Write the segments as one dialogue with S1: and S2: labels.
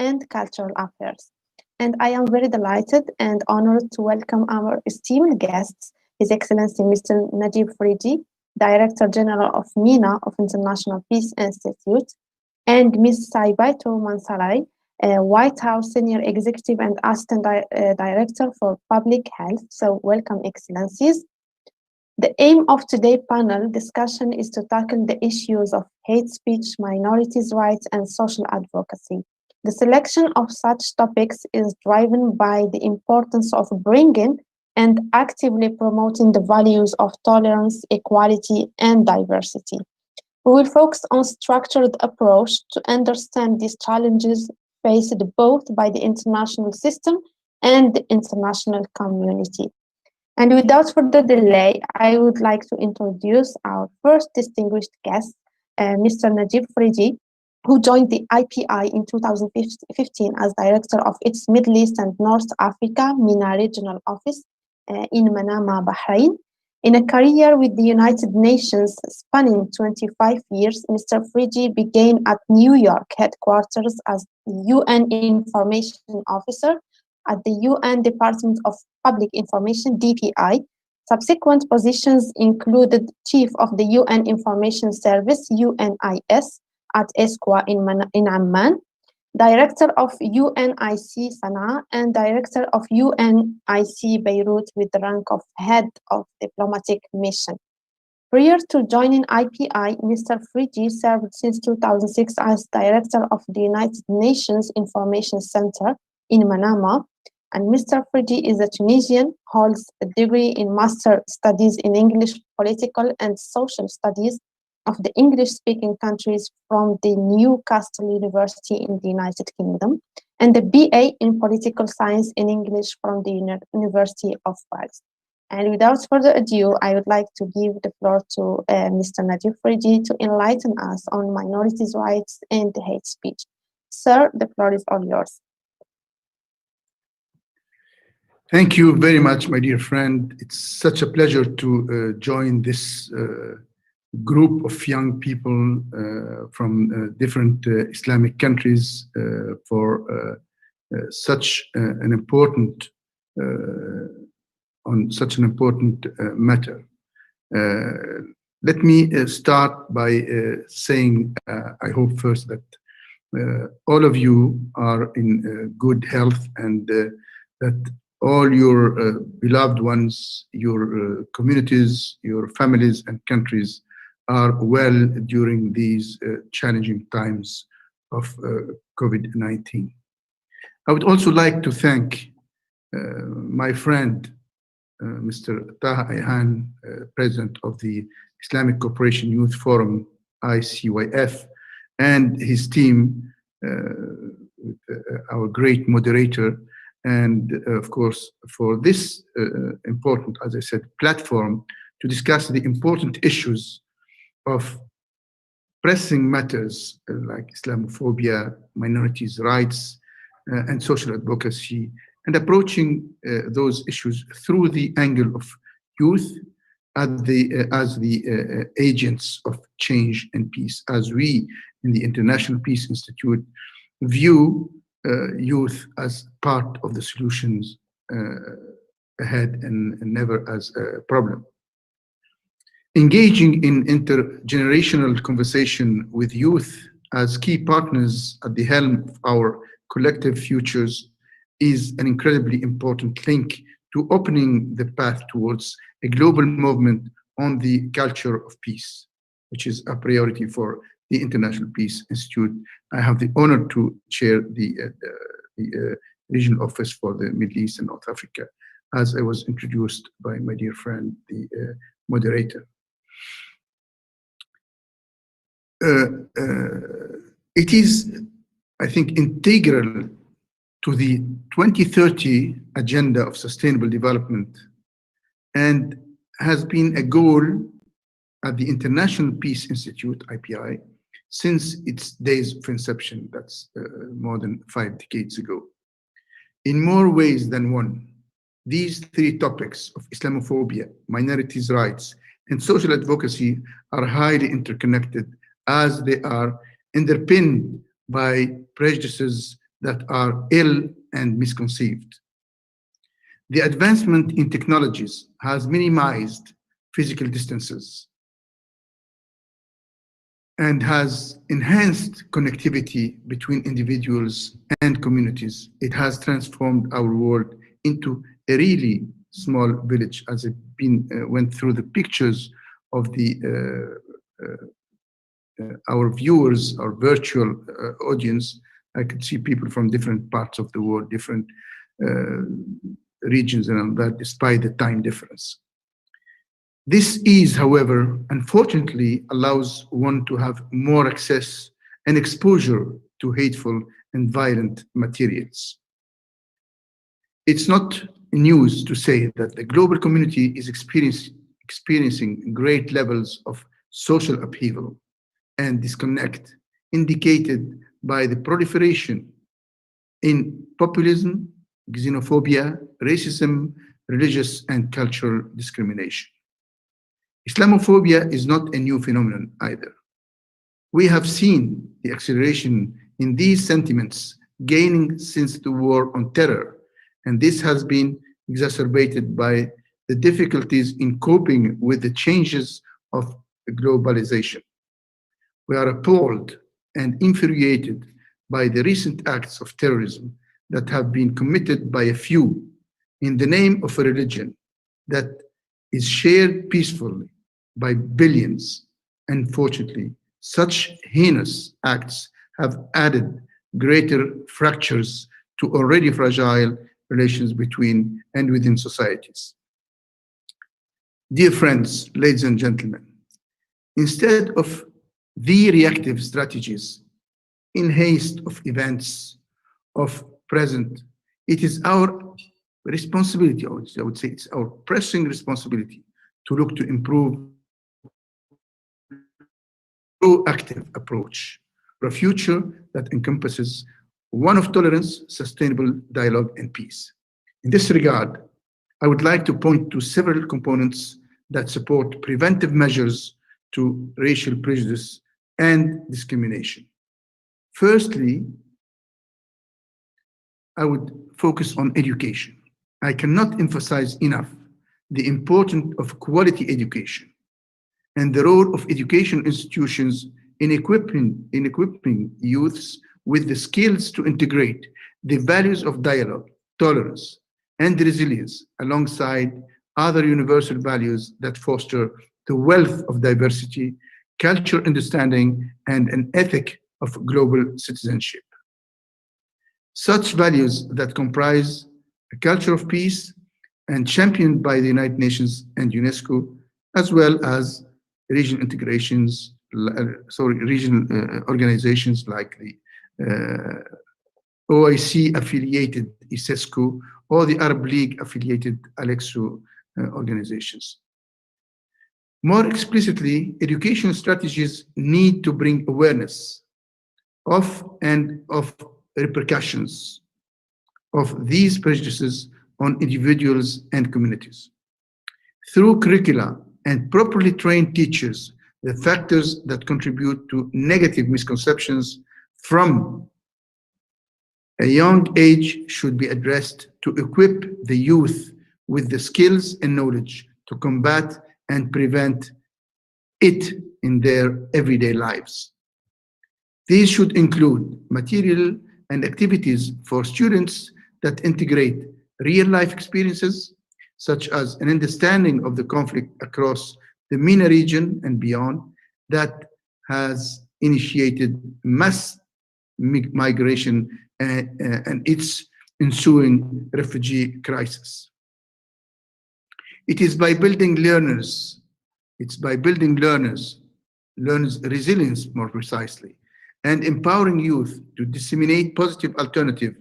S1: and Cultural Affairs. And I am very delighted and honored to welcome our esteemed guests, His Excellency Mr. Najib Fridi, Director General of MENA of International Peace Institute, and Ms. Saibaito Mansarai, White House Senior Executive and Assistant Director for Public Health. So welcome, Excellencies. The aim of today's panel discussion is to tackle the issues of hate speech, minorities' rights, and social advocacy. The selection of such topics is driven by the importance of bringing and actively promoting the values of tolerance, equality, and diversity. We will focus on structured approach to understand these challenges faced both by the international system and the international community. And without further delay, I would like to introduce our first distinguished guest, Mr. Najib Fridi, who joined the IPI in 2015 as director of its Middle East and North Africa MENA Regional Office in Manama, Bahrain. In a career with the United Nations spanning 25 years, Mr. Fridi began at New York headquarters as UN Information Officer at the UN Department of Public Information, DPI. Subsequent positions included Chief of the UN Information Service, UNIS, at ESQA in Amman, Director of UNIC Sana'a, and Director of UNIC Beirut with the rank of Head of Diplomatic Mission. Prior to joining IPI, Mr. Fridi served since 2006 as Director of the United Nations Information Center in Manama. And Mr. Fridi is a Tunisian, holds a degree in Master Studies in English, Political and Social Studies of the English-speaking countries from the Newcastle University in the United Kingdom, and the BA in Political Science in English from the University of Paris. And without further ado, I would like to give the floor to Mr. Najib Fridi to enlighten us on minorities' rights and hate speech. Sir, the floor is all yours.
S2: Thank you very much, my dear friend. It's such a pleasure to join this group of young people from different Islamic countries for such an important on such an important matter. Let me start by saying, I hope first that all of you are in good health and that all your beloved ones, your communities, your families and countries are well during these challenging times of COVID-19. I would also like to thank my friend, Mr. Taha Ayhan, President of the Islamic Cooperation Youth Forum, ICYF, and his team, our great moderator, and of course, for this important, as I said, platform to discuss the important issues of pressing matters like Islamophobia, minorities' rights, and social advocacy, and approaching those issues through the angle of youth as the agents of change and peace, as we in the International Peace Institute view youth as part of the solutions ahead and never as a problem. Engaging in intergenerational conversation with youth as key partners at the helm of our collective futures is an incredibly important link to opening the path towards a global movement on the culture of peace, which is a priority for the International Peace Institute. I have the honor to chair the regional office for the Middle East and North Africa, as I was introduced by my dear friend, the moderator. It is, I think, integral to the 2030 Agenda of Sustainable Development and has been a goal at the International Peace Institute, IPI, since its days of inception, that's more than 5 decades ago. In more ways than one, these three topics of Islamophobia, minorities' rights, and social advocacy are highly interconnected, as they are underpinned by prejudices that are ill and misconceived. The advancement in technologies has minimized physical distances and has enhanced connectivity between individuals and communities. It has transformed our world into a really small village, as I went through the pictures of our viewers, our virtual audience. I could see people from different parts of the world, different regions and all that, despite the time difference. This ease, however, unfortunately allows one to have more access and exposure to hateful and violent materials. It's not news to say that the global community is experiencing great levels of social upheaval and disconnect, indicated by the proliferation in populism, xenophobia, racism, religious and cultural discrimination. Islamophobia is not a new phenomenon either. We have seen the acceleration in these sentiments gaining since the war on terror, and this has been exacerbated by the difficulties in coping with the changes of globalization. We are appalled and infuriated by the recent acts of terrorism that have been committed by a few in the name of a religion that is shared peacefully by billions. Unfortunately, such heinous acts have added greater fractures to already fragile relations between and within societies. Dear friends, ladies and gentlemen, instead of the reactive strategies in haste of events of present, it is our responsibility, I would say it's our pressing responsibility to look to improve proactive approach for a future that encompasses one of tolerance, sustainable dialogue, and peace. In this regard, I would like to point to several components that support preventive measures to racial prejudice and discrimination. Firstly, I would focus on education. I cannot emphasize enough the importance of quality education and the role of education institutions in equipping youths with the skills to integrate the values of dialogue, tolerance, and resilience alongside other universal values that foster the wealth of diversity, cultural understanding, and an ethic of global citizenship. Such values that comprise a culture of peace and championed by the United Nations and UNESCO, as well as regional regional organizations like the OIC affiliated ICYF or the Arab League affiliated Alexo organizations. More explicitly, education strategies need to bring awareness of repercussions of these prejudices on individuals and communities. Through curricula and properly trained teachers, the factors that contribute to negative misconceptions from a young age should be addressed to equip the youth with the skills and knowledge to combat and prevent it in their everyday lives. These should include material and activities for students that integrate real-life experiences, such as an understanding of the conflict across the MENA region and beyond that has initiated mass migration and its ensuing refugee crisis. It is by building learners, learners' resilience more precisely, and empowering youth to disseminate positive alternative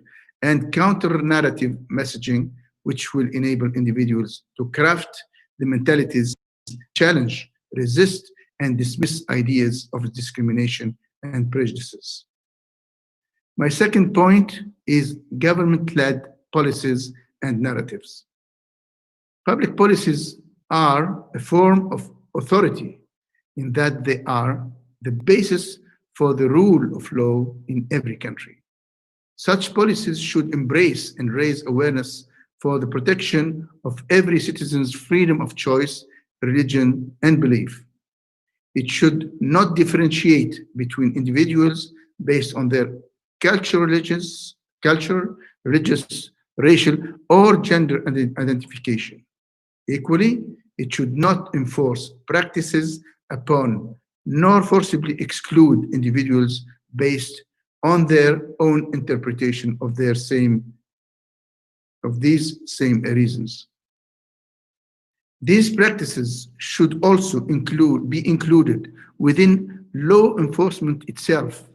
S2: and counter-narrative messaging, which will enable individuals to craft the mentalities, challenge, resist, and dismiss ideas of discrimination and prejudices. My second point is government-led policies and narratives. Public policies are a form of authority in that they are the basis for the rule of law in every country. Such policies should embrace and raise awareness for the protection of every citizen's freedom of choice, religion, and belief. It should not differentiate between individuals based on their culture, religious, racial, or gender identification. Equally, it should not enforce practices upon nor forcibly exclude individuals based on their own interpretation of these same reasons. These practices should also be included within law enforcement itself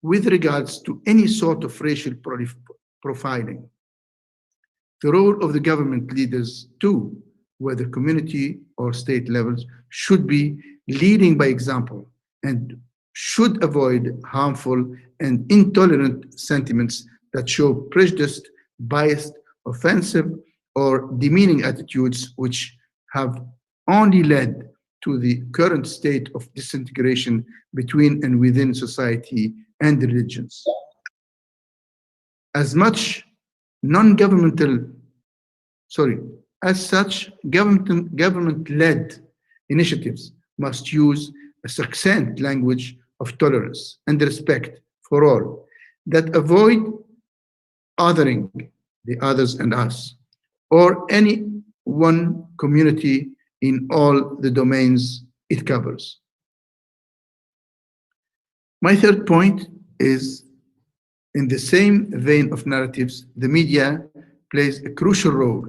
S2: with regards to any sort of racial profiling. The role of the government leaders too, whether community or state levels, should be leading by example and should avoid harmful and intolerant sentiments that show prejudiced, biased, offensive, or demeaning attitudes which have only led to the current state of disintegration between and within society and religions. As such, government-led initiatives must use a succinct language of tolerance and respect for all that avoid othering the others and us, or any one community in all the domains it covers. My third point is, in the same vein of narratives, the media plays a crucial role.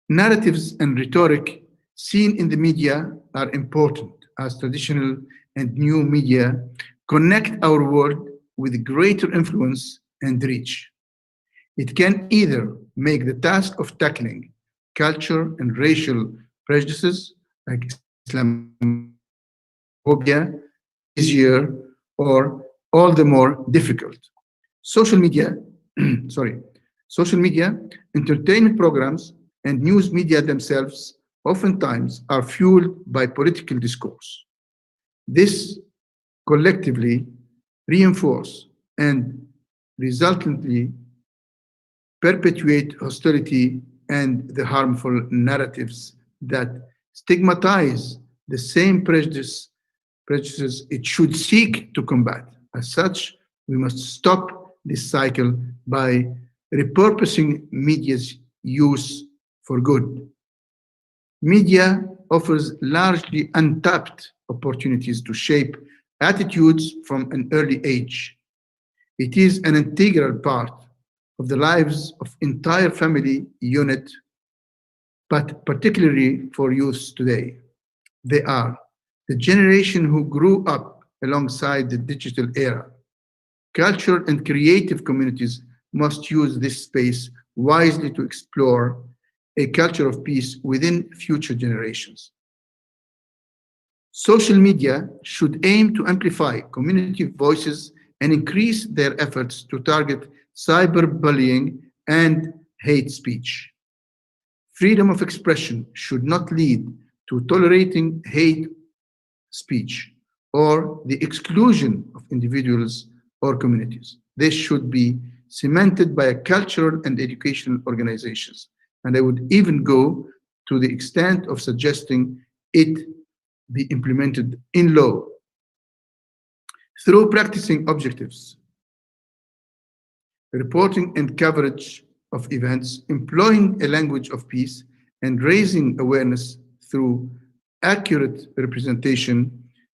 S2: Narratives and rhetoric seen in the media are important, as traditional and new media connect our world with greater influence and reach. It can either make the task of tackling culture and racial prejudices like Islamophobia easier or all the more difficult. Social media, entertainment programs, and news media themselves oftentimes are fueled by political discourse. This collectively reinforce and resultantly perpetuate hostility and the harmful narratives that stigmatize the same prejudices it should seek to combat. As such, we must stop this cycle by repurposing media's use for good. Media offers largely untapped opportunities to shape attitudes from an early age. It is an integral part of the lives of entire family unit, but particularly for youth today. They are the generation who grew up alongside the digital era. Cultural and creative communities must use this space wisely to explore a culture of peace within future generations. Social media should aim to amplify community voices and increase their efforts to target cyberbullying and hate speech. Freedom of expression should not lead to tolerating hate speech or the exclusion of individuals or communities. This should be cemented by cultural and educational organizations. And I would even go to the extent of suggesting it be implemented in law. Through practicing objectives, reporting and coverage of events, employing a language of peace, and raising awareness through accurate representation,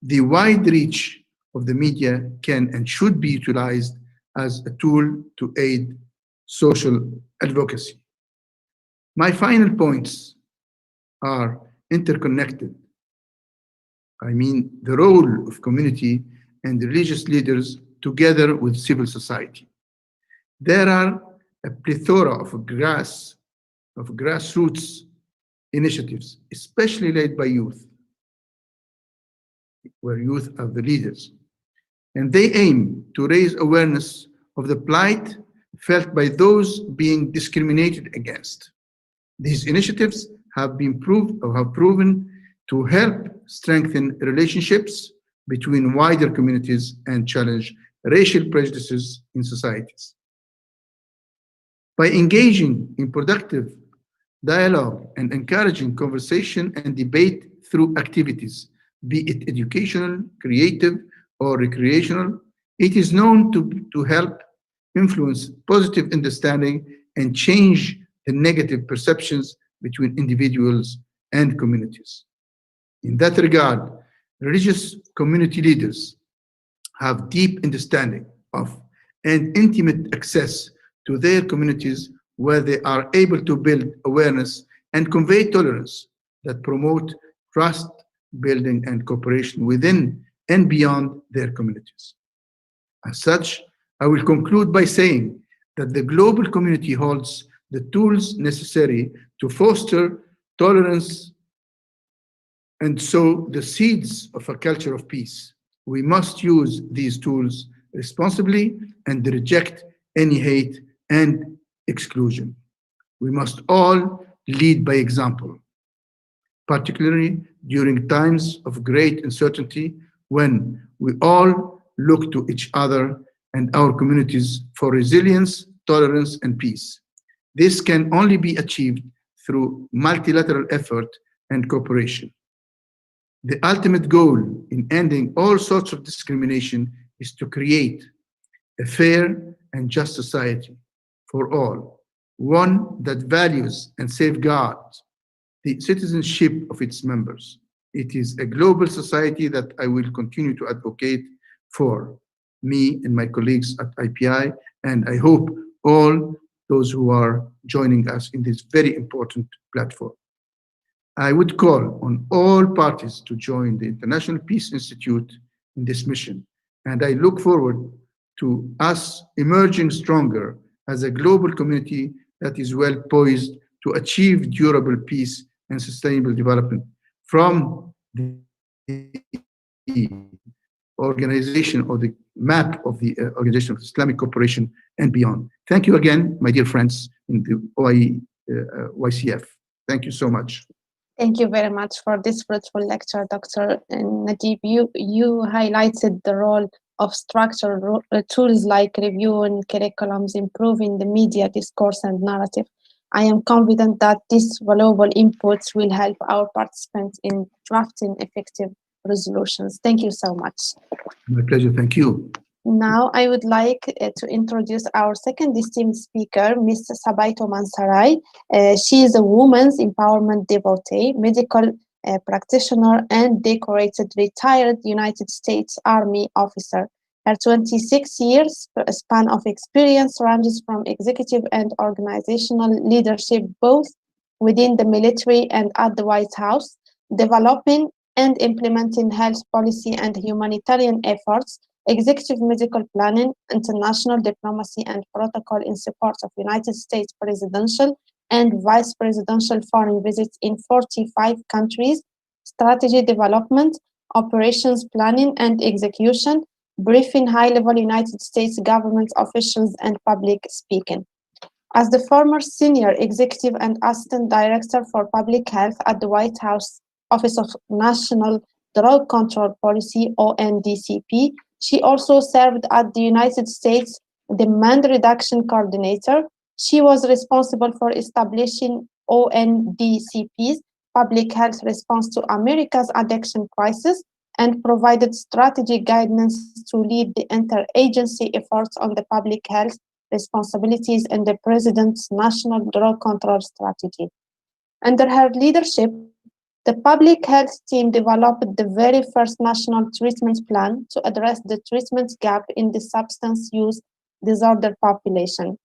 S2: the wide reach of the media can and should be utilized as a tool to aid social advocacy. My final points are interconnected. I mean, the role of community and religious leaders together with civil society. There are a plethora of grassroots initiatives, especially led by youth, where youth are the leaders. And they aim to raise awareness of the plight felt by those being discriminated against. These initiatives have proven to help strengthen relationships between wider communities and challenge racial prejudices in societies. By engaging in productive dialogue and encouraging conversation and debate through activities, be it educational, creative, or recreational, it is known to help influence positive understanding and change the negative perceptions between individuals and communities. In that regard, religious community leaders have deep understanding of and intimate access to their communities, where they are able to build awareness and convey tolerance that promote trust building and cooperation within and beyond their communities. As such, I will conclude by saying that the global community holds the tools necessary to foster tolerance and sow the seeds of a culture of peace. We must use these tools responsibly and reject any hate and exclusion. We must all lead by example, particularly during times of great uncertainty when we all look to each other and our communities for resilience, tolerance, and peace. This can only be achieved through multilateral effort and cooperation. The ultimate goal in ending all sorts of discrimination is to create a fair and just society for all, one that values and safeguards the citizenship of its members. It is a global society that I will continue to advocate for, me and my colleagues at IPI, and I hope all those who are joining us in this very important platform. I would call on all parties to join the International Peace Institute in this mission, and I look forward to us emerging stronger as a global community that is well poised to achieve durable peace and sustainable development from the organization or the map of the Organization of Islamic Cooperation and beyond. Thank you again, my dear friends in the OICF. Thank you so much.
S1: Thank you very much for this fruitful lecture, Dr. Najib. You highlighted the role of structured tools like reviewing curriculums, improving the media discourse and narrative. I am confident that these valuable inputs will help our participants in drafting effective resolutions. Thank you so much.
S2: My pleasure, thank you.
S1: Now I would like to introduce our second esteemed speaker, Ms. Sabaito Mansarai. She is a women's empowerment devotee, medical practitioner, and decorated retired United States Army officer. Her 26 years span of experience ranges from executive and organizational leadership, both within the military and at the White House, developing and implementing health policy and humanitarian efforts, executive medical planning, international diplomacy and protocol in support of United States presidential and vice presidential foreign visits in 45 countries, strategy development, operations planning and execution, briefing high-level United States government officials, and public speaking. As the former senior executive and assistant director for public health at the White House Office of National Drug Control Policy, ONDCP, she also served at the United States Demand Reduction Coordinator. She was responsible for establishing ONDCP's public health response to America's addiction crisis and provided strategic guidance to lead the interagency efforts on the public health responsibilities in the President's National Drug Control Strategy. Under her leadership, the public health team developed the very first national treatment plan to address the treatment gap in the substance use disorder population.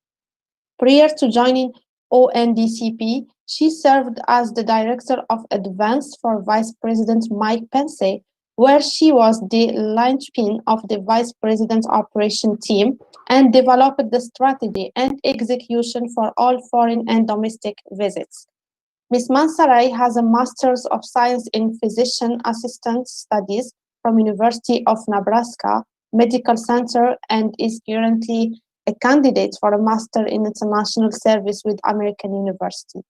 S1: Prior to joining ONDCP, she served as the Director of Advance for Vice President Mike Pence, where she was the linchpin of the Vice President's operation team and developed the strategy and execution for all foreign and domestic visits. Ms. Mansarai has a Master's of Science in Physician Assistant Studies from University of Nebraska Medical Center and is currently a candidate for a Master in International Service with American University.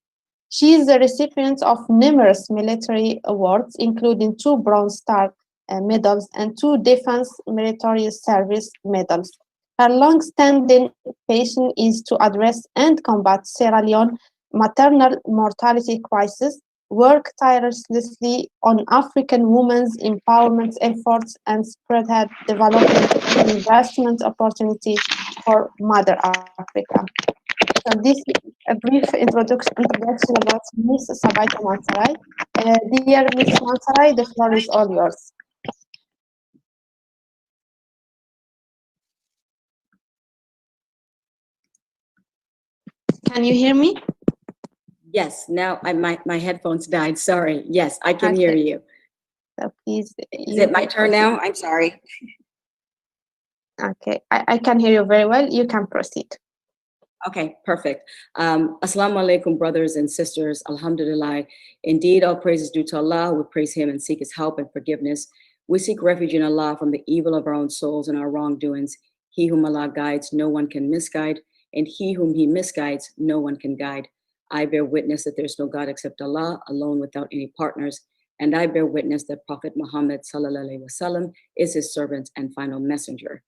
S1: She is the recipient of numerous military awards, including 2 Bronze Star medals and 2 Defense Meritorious Service medals. Her long-standing passion is to address and combat Sierra Leone maternal mortality crisis, work tirelessly on African women's empowerment efforts, and spread her development and investment opportunity for Mother Africa. So this is a brief introduction about Ms. Sabaita Mansarai. Dear Ms. Mansarai, the floor is all yours. Can you hear me?
S3: Yes, now my headphones died. Sorry. Yes, I can hear you.
S1: So please.
S3: Is it my turn now? I'm sorry.
S1: Okay, I can hear you very well. You can proceed.
S3: Okay, perfect. Assalamu alaikum, brothers and sisters. Alhamdulillah. Indeed, all praise is due to Allah. We praise Him and seek His help and forgiveness. We seek refuge in Allah from the evil of our own souls and our wrongdoings. He whom Allah guides, no one can misguide. And he whom He misguides, no one can guide. I bear witness that there's no God except Allah, alone without any partners. And I bear witness that Prophet Muhammad sallallahu alaihi wasallam is His servant and final messenger.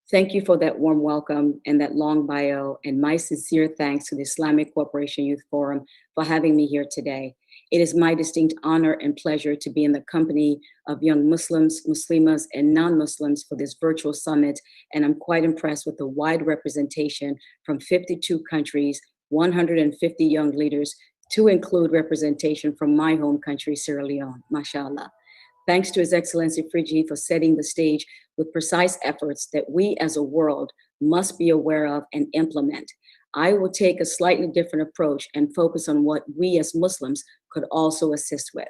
S3: Thank you for that warm welcome and that long bio, and my sincere thanks to the Islamic Cooperation Youth Forum for having me here today. It is my distinct honor and pleasure to be in the company of young Muslims, Muslimas, and non-Muslims for this virtual summit, and I'm quite impressed with the wide representation from 52 countries, 150 young leaders, to include representation from my home country, Sierra Leone, mashallah. Thanks to His Excellency Frigi for setting the stage with precise efforts that we as a world must be aware of and implement. I will take a slightly different approach and focus on what we as Muslims could also assist with.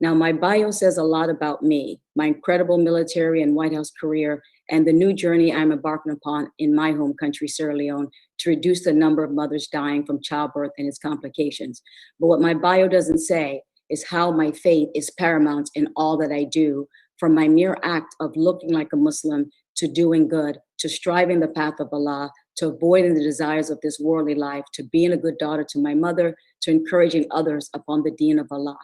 S3: Now, my bio says a lot about me, my incredible military and White House career, and the new journey I'm embarking upon in my home country, Sierra Leone, to reduce the number of mothers dying from childbirth and its complications. But what my bio doesn't say is how my faith is paramount in all that I do, from my mere act of looking like a Muslim to doing good, to striving the path of Allah, to avoiding the desires of this worldly life, to being a good daughter to my mother, to encouraging others upon the deen of Allah.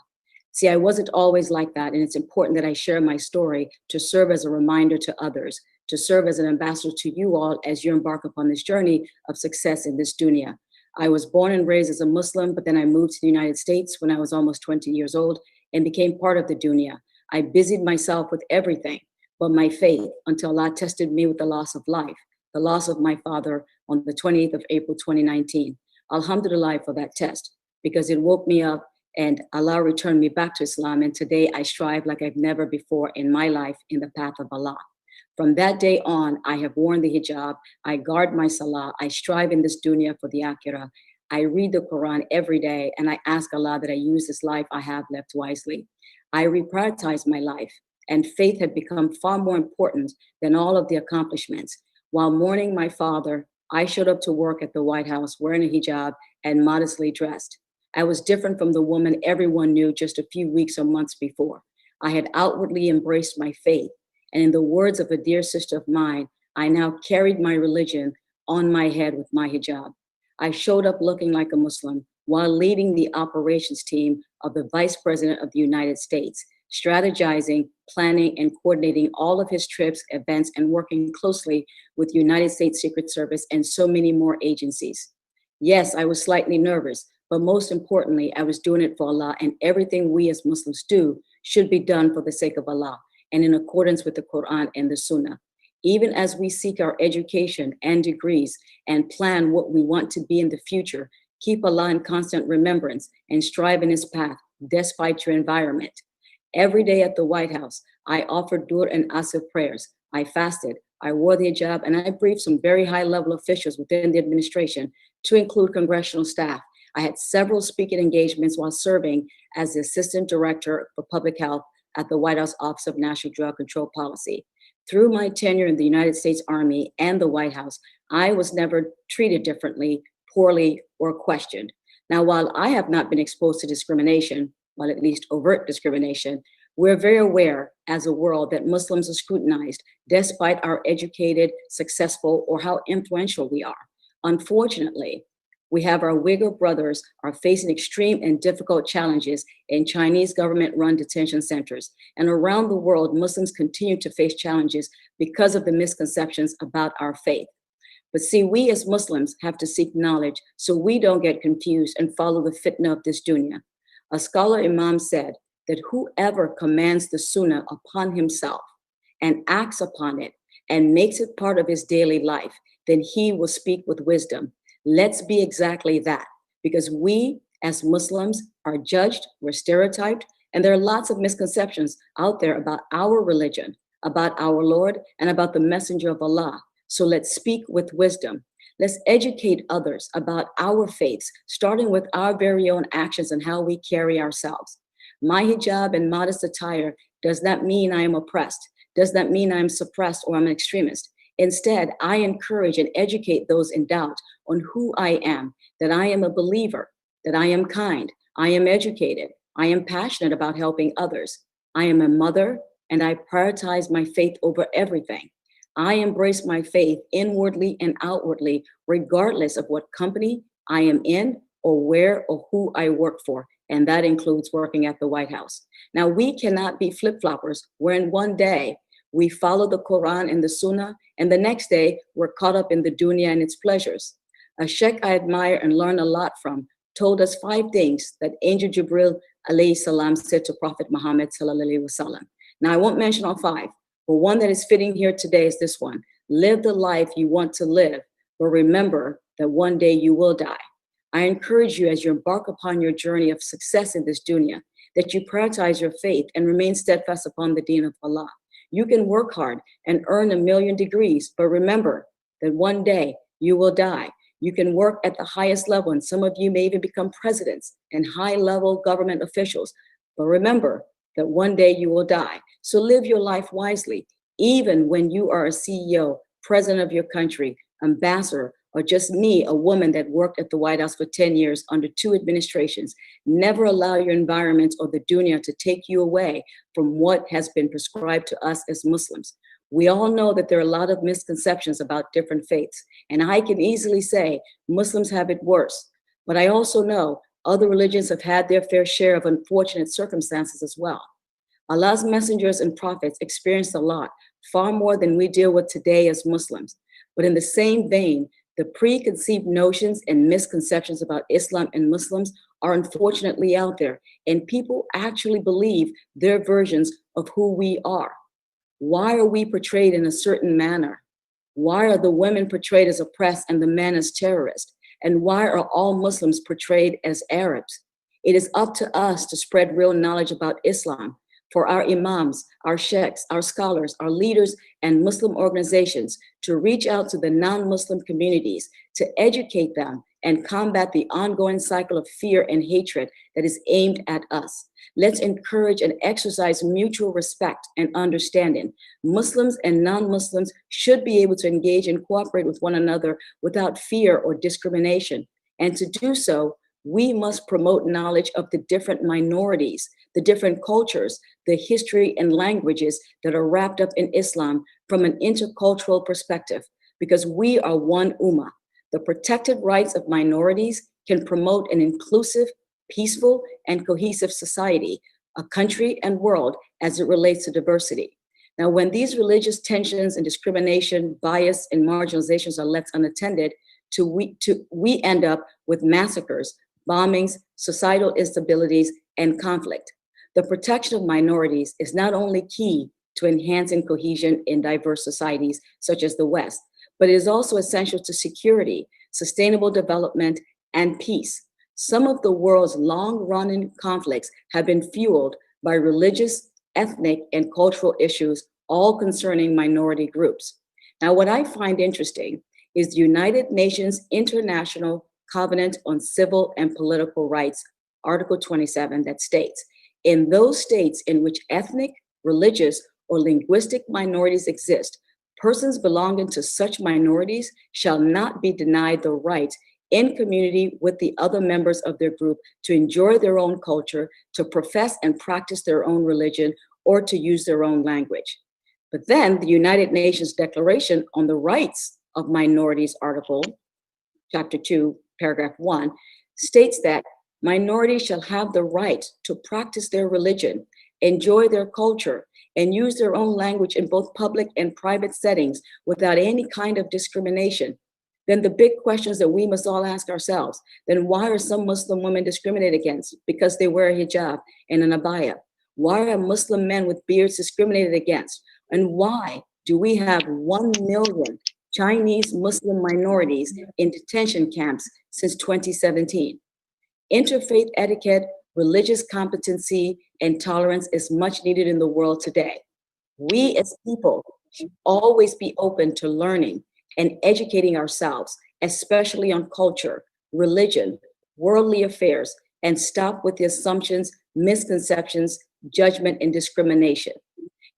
S3: See, I wasn't always like that, and it's important that I share my story to serve as a reminder to others, to serve as an ambassador to you all as you embark upon this journey of success in this dunya. I was born and raised as a Muslim, but then I moved to the United States when I was almost 20 years old and became part of the dunya. I busied myself with everything but my faith until Allah tested me with the loss of life, the loss of my father on the 28th of April, 2019. Alhamdulillah for that test, because it woke me up and Allah returned me back to Islam. And today I strive like I've never before in my life in the path of Allah. From that day on, I have worn the hijab, I guard my salah, I strive in this dunya for the akhirah. I read the Quran every day, and I ask Allah that I use this life I have left wisely. I reprioritize my life, and faith had become far more important than all of the accomplishments. While mourning my father, I showed up to work at the White House wearing a hijab and modestly dressed. I was different from the woman everyone knew just a few weeks or months before. I had outwardly embraced my faith. And in the words of a dear sister of mine, I now carried my religion on my head with my hijab. I showed up looking like a Muslim while leading the operations team of the Vice President of the United States, strategizing, planning, and coordinating all of his trips, events, and working closely with the United States Secret Service and so many more agencies. Yes, I was slightly nervous, but most importantly, I was doing it for Allah, and everything we as Muslims do should be done for the sake of Allah and in accordance with the Quran and the Sunnah. Even as we seek our education and degrees and plan what we want to be in the future, keep Allah in constant remembrance and strive in His path despite your environment. Every day at the White House, I offered Dur and Asr prayers. I fasted, I wore the hijab, and I briefed some very high-level officials within the administration, to include congressional staff. I had several speaking engagements while serving as the Assistant Director for Public Health at the White House Office of National Drug Control Policy. Through my tenure in the United States Army and the White House, I was never treated differently, poorly, or questioned. Now, while I have not been exposed to discrimination, well, at least overt discrimination, we're very aware as a world that Muslims are scrutinized despite our educated, successful, or how influential we are. Unfortunately, We have our Uyghur brothers are facing extreme and difficult challenges in Chinese government-run detention centers. And around the world, Muslims continue to face challenges because of the misconceptions about our faith. But see, we as Muslims have to seek knowledge so we don't get confused and follow the fitna of this dunya. A scholar imam said that whoever commands the sunnah upon himself and acts upon it and makes it part of his daily life, then he will speak with wisdom. Let's be exactly that, because we as Muslims are judged, we're stereotyped, and there are lots of misconceptions out there about our religion, about our Lord, and about the messenger of Allah. So let's speak with wisdom. Let's educate others about our faiths, starting with our very own actions and how we carry ourselves. My hijab and modest attire does not mean I am oppressed, does not mean I'm suppressed or I'm an extremist. Instead, I encourage and educate those in doubt on who I am, that I am a believer, that I am kind, I am educated, I am passionate about helping others. I am a mother, and I prioritize my faith over everything. I embrace my faith inwardly and outwardly, regardless of what company I am in or where or who I work for. And that includes working at the White House. Now, we cannot be flip-floppers, where in one day we follow the Quran and the Sunnah, and the next day we're caught up in the dunya and its pleasures. A sheikh I admire and learn a lot from told us 5 things that Angel Jibril alayhi salam said to Prophet Muhammad sallallahu alaihi wasallam. Now, I won't mention all 5, but one that is fitting here today is this one. Live the life you want to live, but remember that one day you will die. I encourage you as you embark upon your journey of success in this dunya, that you prioritize your faith and remain steadfast upon the deen of Allah. You can work hard and earn 1,000,000 degrees, but remember that one day you will die. You can work at the highest level, and some of you may even become presidents and high-level government officials, but remember that one day you will die. So live your life wisely, even when you are a CEO, president of your country, ambassador, or just me, a woman that worked at the White House for 10 years under 2 administrations. Never allow your environment or the dunya to take you away from what has been prescribed to us as Muslims. We all know that there are a lot of misconceptions about different faiths, and I can easily say Muslims have it worse, but I also know other religions have had their fair share of unfortunate circumstances as well. Allah's messengers and prophets experienced a lot, far more than we deal with today as Muslims. But in the same vein, the preconceived notions and misconceptions about Islam and Muslims are unfortunately out there, and people actually believe their versions of who we are. Why are we portrayed in a certain manner? Why are the women portrayed as oppressed and the men as terrorists? And why are all Muslims portrayed as Arabs? It is up to us to spread real knowledge about Islam, for our imams, our sheikhs, our scholars, our leaders, and Muslim organizations to reach out to the non-Muslim communities, to educate them and combat the ongoing cycle of fear and hatred that is aimed at us. Let's encourage and exercise mutual respect and understanding. Muslims and non-Muslims should be able to engage and cooperate with one another without fear or discrimination. And to do so, we must promote knowledge of the different minorities, the different cultures, the history and languages that are wrapped up in Islam from an intercultural perspective, because we are one ummah. The protected rights of minorities can promote an inclusive, peaceful, and cohesive society, a country and world as it relates to diversity. Now, when these religious tensions and discrimination, bias, and marginalizations are left unattended, we end up with massacres, bombings, societal instabilities, and conflict. The protection of minorities is not only key to enhancing cohesion in diverse societies such as the West, but it is also essential to security, sustainable development, and peace. Some of the world's long-running conflicts have been fueled by religious, ethnic, and cultural issues, all concerning minority groups. Now, what I find interesting is the United Nations International Covenant on Civil and Political Rights, Article 27, that states, in those states in which ethnic, religious, or linguistic minorities exist, persons belonging to such minorities shall not be denied the right in community with the other members of their group to enjoy their own culture, to profess and practice their own religion, or to use their own language. But then the United Nations Declaration on the Rights of Minorities, Article, Chapter 2, paragraph 1, states that minorities shall have the right to practice their religion, enjoy their culture, and use their own language in both public and private settings without any kind of discrimination. Then the big questions that we must all ask ourselves, then why are some Muslim women discriminated against because they wear a hijab and an abaya? Why are Muslim men with beards discriminated against? And why do we have 1 million Chinese Muslim minorities in detention camps since 2017? Interfaith etiquette, religious competency, and tolerance is much needed in the world today. We as people should always be open to learning and educating ourselves, especially on culture, religion, worldly affairs, and stop with the assumptions, misconceptions, judgment, and discrimination.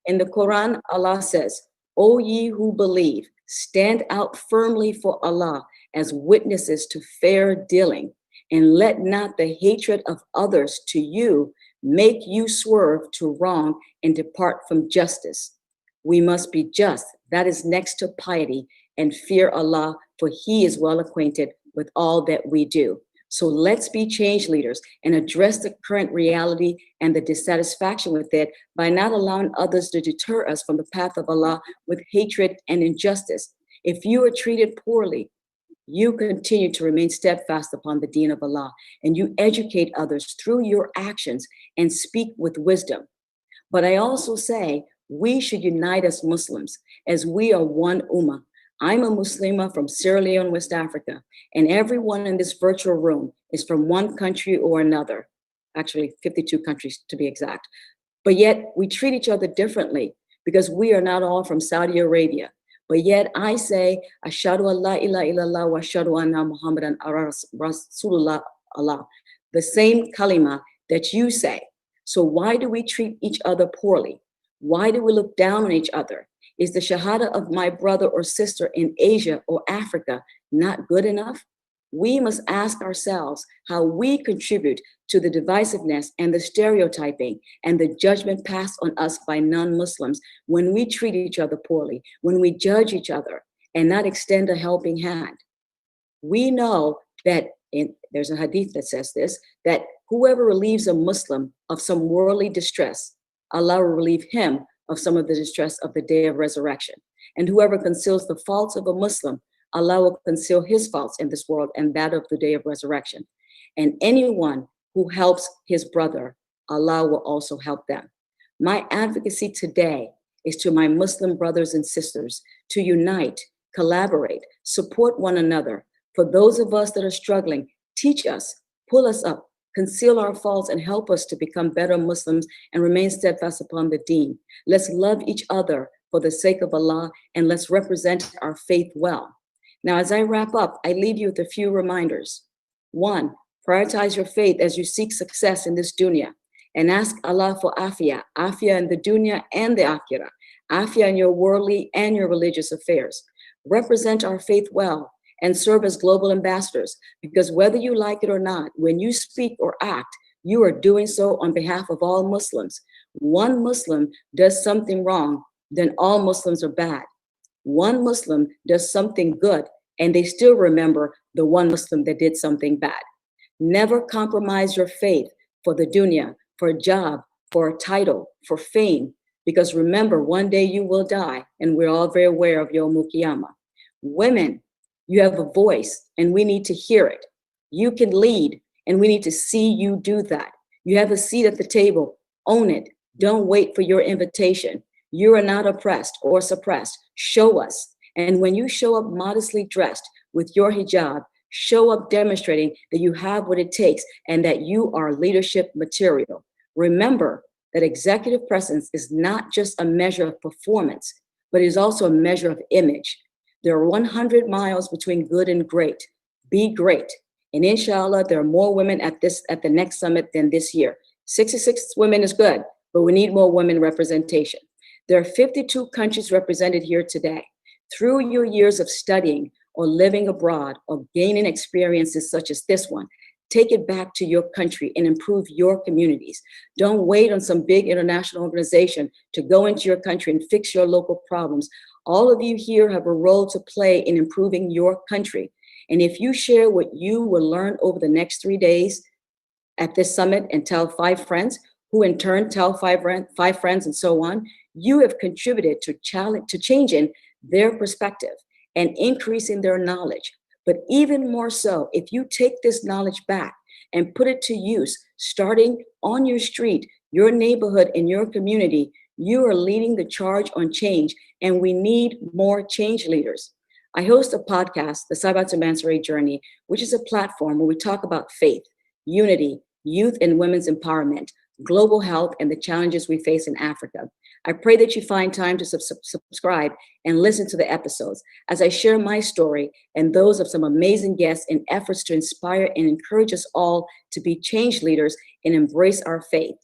S3: In the Quran, Allah says, "O ye who believe, stand out firmly for Allah as witnesses to fair dealing, and let not the hatred of others to you make you swerve to wrong and depart from justice." We must be just, that is next to piety, and fear Allah, for He is well acquainted with all that we do. So let's be change leaders and address the current reality and the dissatisfaction with it by not allowing others to deter us from the path of Allah with hatred and injustice. If you are treated poorly, you continue to remain steadfast upon the deen of Allah, and you educate others through your actions and speak with wisdom. But I also say we should unite as Muslims, as we are one ummah. I'm a Muslima from Sierra Leone, West Africa, and everyone in this virtual room is from one country or another, actually 52 countries to be exact. But yet we treat each other differently because we are not all from Saudi Arabia. But yet I say, Ashhadu an la ilaha illallah wa ashhadu anna Muhammadan Rasulullah Allah, the same kalima that you say. So why do we treat each other poorly? Why do we look down on each other? Is the shahada of my brother or sister in Asia or Africa not good enough? We must ask ourselves how we contribute to the divisiveness and the stereotyping and the judgment passed on us by non-Muslims when we treat each other poorly, when we judge each other and not extend a helping hand. We know that there's a hadith that says this, that whoever relieves a Muslim of some worldly distress, Allah will relieve him of some of the distress of the day of resurrection. And whoever conceals the faults of a Muslim, Allah will conceal his faults in this world and that of the day of resurrection. And anyone who helps his brother, Allah will also help them. My advocacy today is to my Muslim brothers and sisters to unite, collaborate, support one another. For those of us that are struggling, teach us, pull us up, conceal our faults, and help us to become better Muslims and remain steadfast upon the deen. Let's love each other for the sake of Allah, and let's represent our faith well. Now, as I wrap up, I leave you with a few reminders. 1, prioritize your faith as you seek success in this dunya, and ask Allah for afiyah in the dunya and the akhirah, afiyah in your worldly and your religious affairs. Represent our faith well and serve as global ambassadors, because whether you like it or not, when you speak or act, you are doing so on behalf of all Muslims. One Muslim does something wrong, then all Muslims are bad. One Muslim does something good, and they still remember the one Muslim that did something bad. Never compromise your faith for the dunya, for a job, for a title, for fame, because remember, one day you will die, and we're all very aware of Yawmul Qiyamah. Women, you have a voice, and we need to hear it. You can lead, and we need to see you do that. You have a seat at the table, own it. Don't wait for your invitation. You are not oppressed or suppressed. Show us. And when you show up modestly dressed with your hijab, show up demonstrating that you have what it takes and that you are leadership material. Remember that executive presence is not just a measure of performance, but it is also a measure of image. There are 100 miles between good and great. Be great. And inshallah, there are more women at the next summit than this year. 66 women is good, but we need more women representation. There are 52 countries represented here today. Through your years of studying or living abroad or gaining experiences such as this one, take it back to your country and improve your communities. Don't wait on some big international organization to go into your country and fix your local problems. All of you here have a role to play in improving your country. And if you share what you will learn over the next 3 days at this summit and tell 5 friends, who in turn tell 5 friends and so on, you have contributed to changing their perspective and increasing their knowledge. But even more so, if you take this knowledge back and put it to use, starting on your street, your neighborhood, and your community, you are leading the charge on change, and we need more change leaders. I host a podcast, the Sabat to Mansouri Journey, which is a platform where we talk about faith, unity, youth and women's empowerment, global health, and the challenges we face in Africa. I pray that you find time to subscribe and listen to the episodes as I share my story and those of some amazing guests in efforts to inspire and encourage us all to be change leaders and embrace our faith.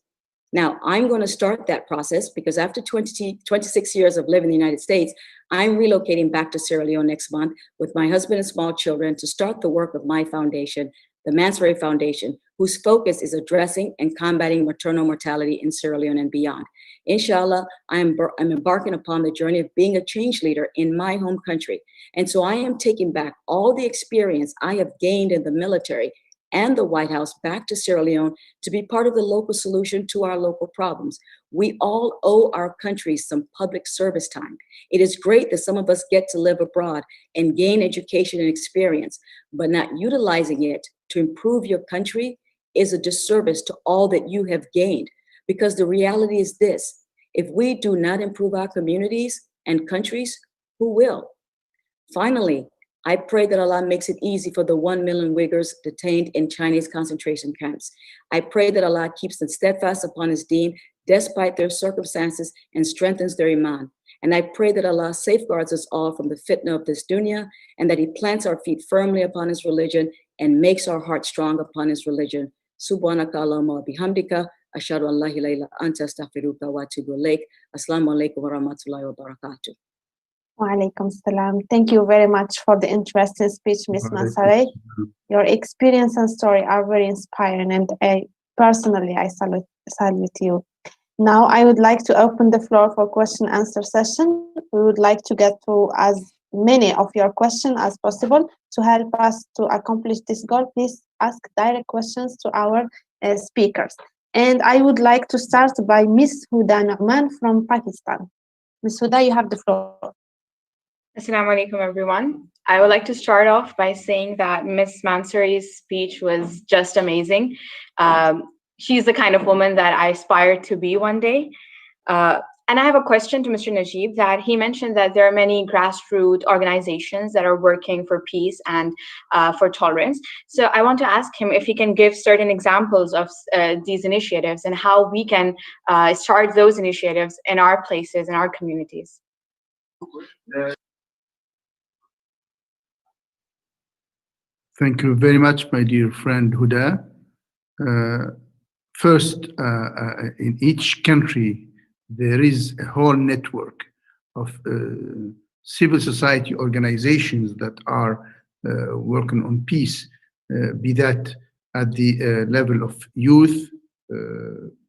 S3: Now, I'm going to start that process because after 26 years of living in the United States, I'm relocating back to Sierra Leone next month with my husband and small children to start the work of my foundation, the Mansouri Foundation, whose focus is addressing and combating maternal mortality in Sierra Leone and beyond. Inshallah, I'm embarking upon the journey of being a change leader in my home country. And so I am taking back all the experience I have gained in the military and the White House back to Sierra Leone to be part of the local solution to our local problems. We all owe our country some public service time. It is great that some of us get to live abroad and gain education and experience, but not utilizing it to improve your country is a disservice to all that you have gained. Because the reality is this: if we do not improve our communities and countries, who will? Finally, I pray that Allah makes it easy for the 1 million Uyghurs detained in Chinese concentration camps. I pray that Allah keeps them steadfast upon His deen despite their circumstances and strengthens their iman. And I pray that Allah safeguards us all from the fitna of this dunya, and that He plants our feet firmly upon His religion and makes our heart strong upon His religion. Subhanaka Allahumma wa bihamdika, ashhadu an la ilaha illa anta astaghfiruka wa atubu ilaik. Assalamu alaikum wa rahmatullahi wa barakatuh.
S1: Wa alaikum salam. Thank you very much for the interesting speech, Ms. Mansouri. Your experience and story are very inspiring, and I salute you. Now I would like to open the floor for question and answer session. We would like to get to as many of your questions as possible. To help us to accomplish this goal, please ask direct questions to our speakers. And I would like to start by Ms. Huda Nu'man from Pakistan. Ms. Huda, you have the floor.
S4: Assalamu alaikum, everyone. I would like to start off by saying that Ms. Mansouri's speech was just amazing. She's the kind of woman that I aspire to be one day. And I have a question to Mr. Najib, that he mentioned that there are many grassroots organizations that are working for peace and for tolerance. So I want to ask him if he can give certain examples of these initiatives and how we can start those initiatives in our places, in our communities.
S2: Thank you very much, my dear friend Huda. First, in each country, there is a whole network of civil society organizations that are working on peace, be that at the level of youth,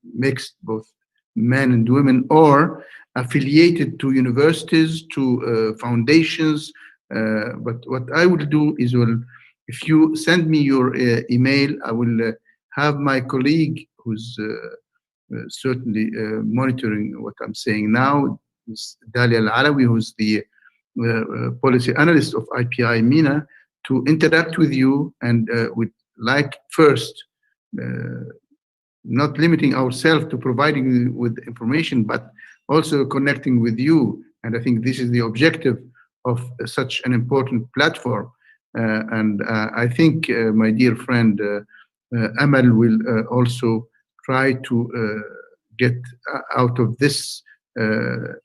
S2: mixed both men and women, or affiliated to universities, to foundations. But what I will do is, if you send me your email, I will have my colleague who's certainly monitoring what I'm saying now, Ms. Dalia Al-Alawi, who's the policy analyst of IPI MENA, to interact with you, and would like first, not limiting ourselves to providing you with information, but also connecting with you. And I think this is the objective of such an important platform. And I think my dear friend Amal will also try to get out of this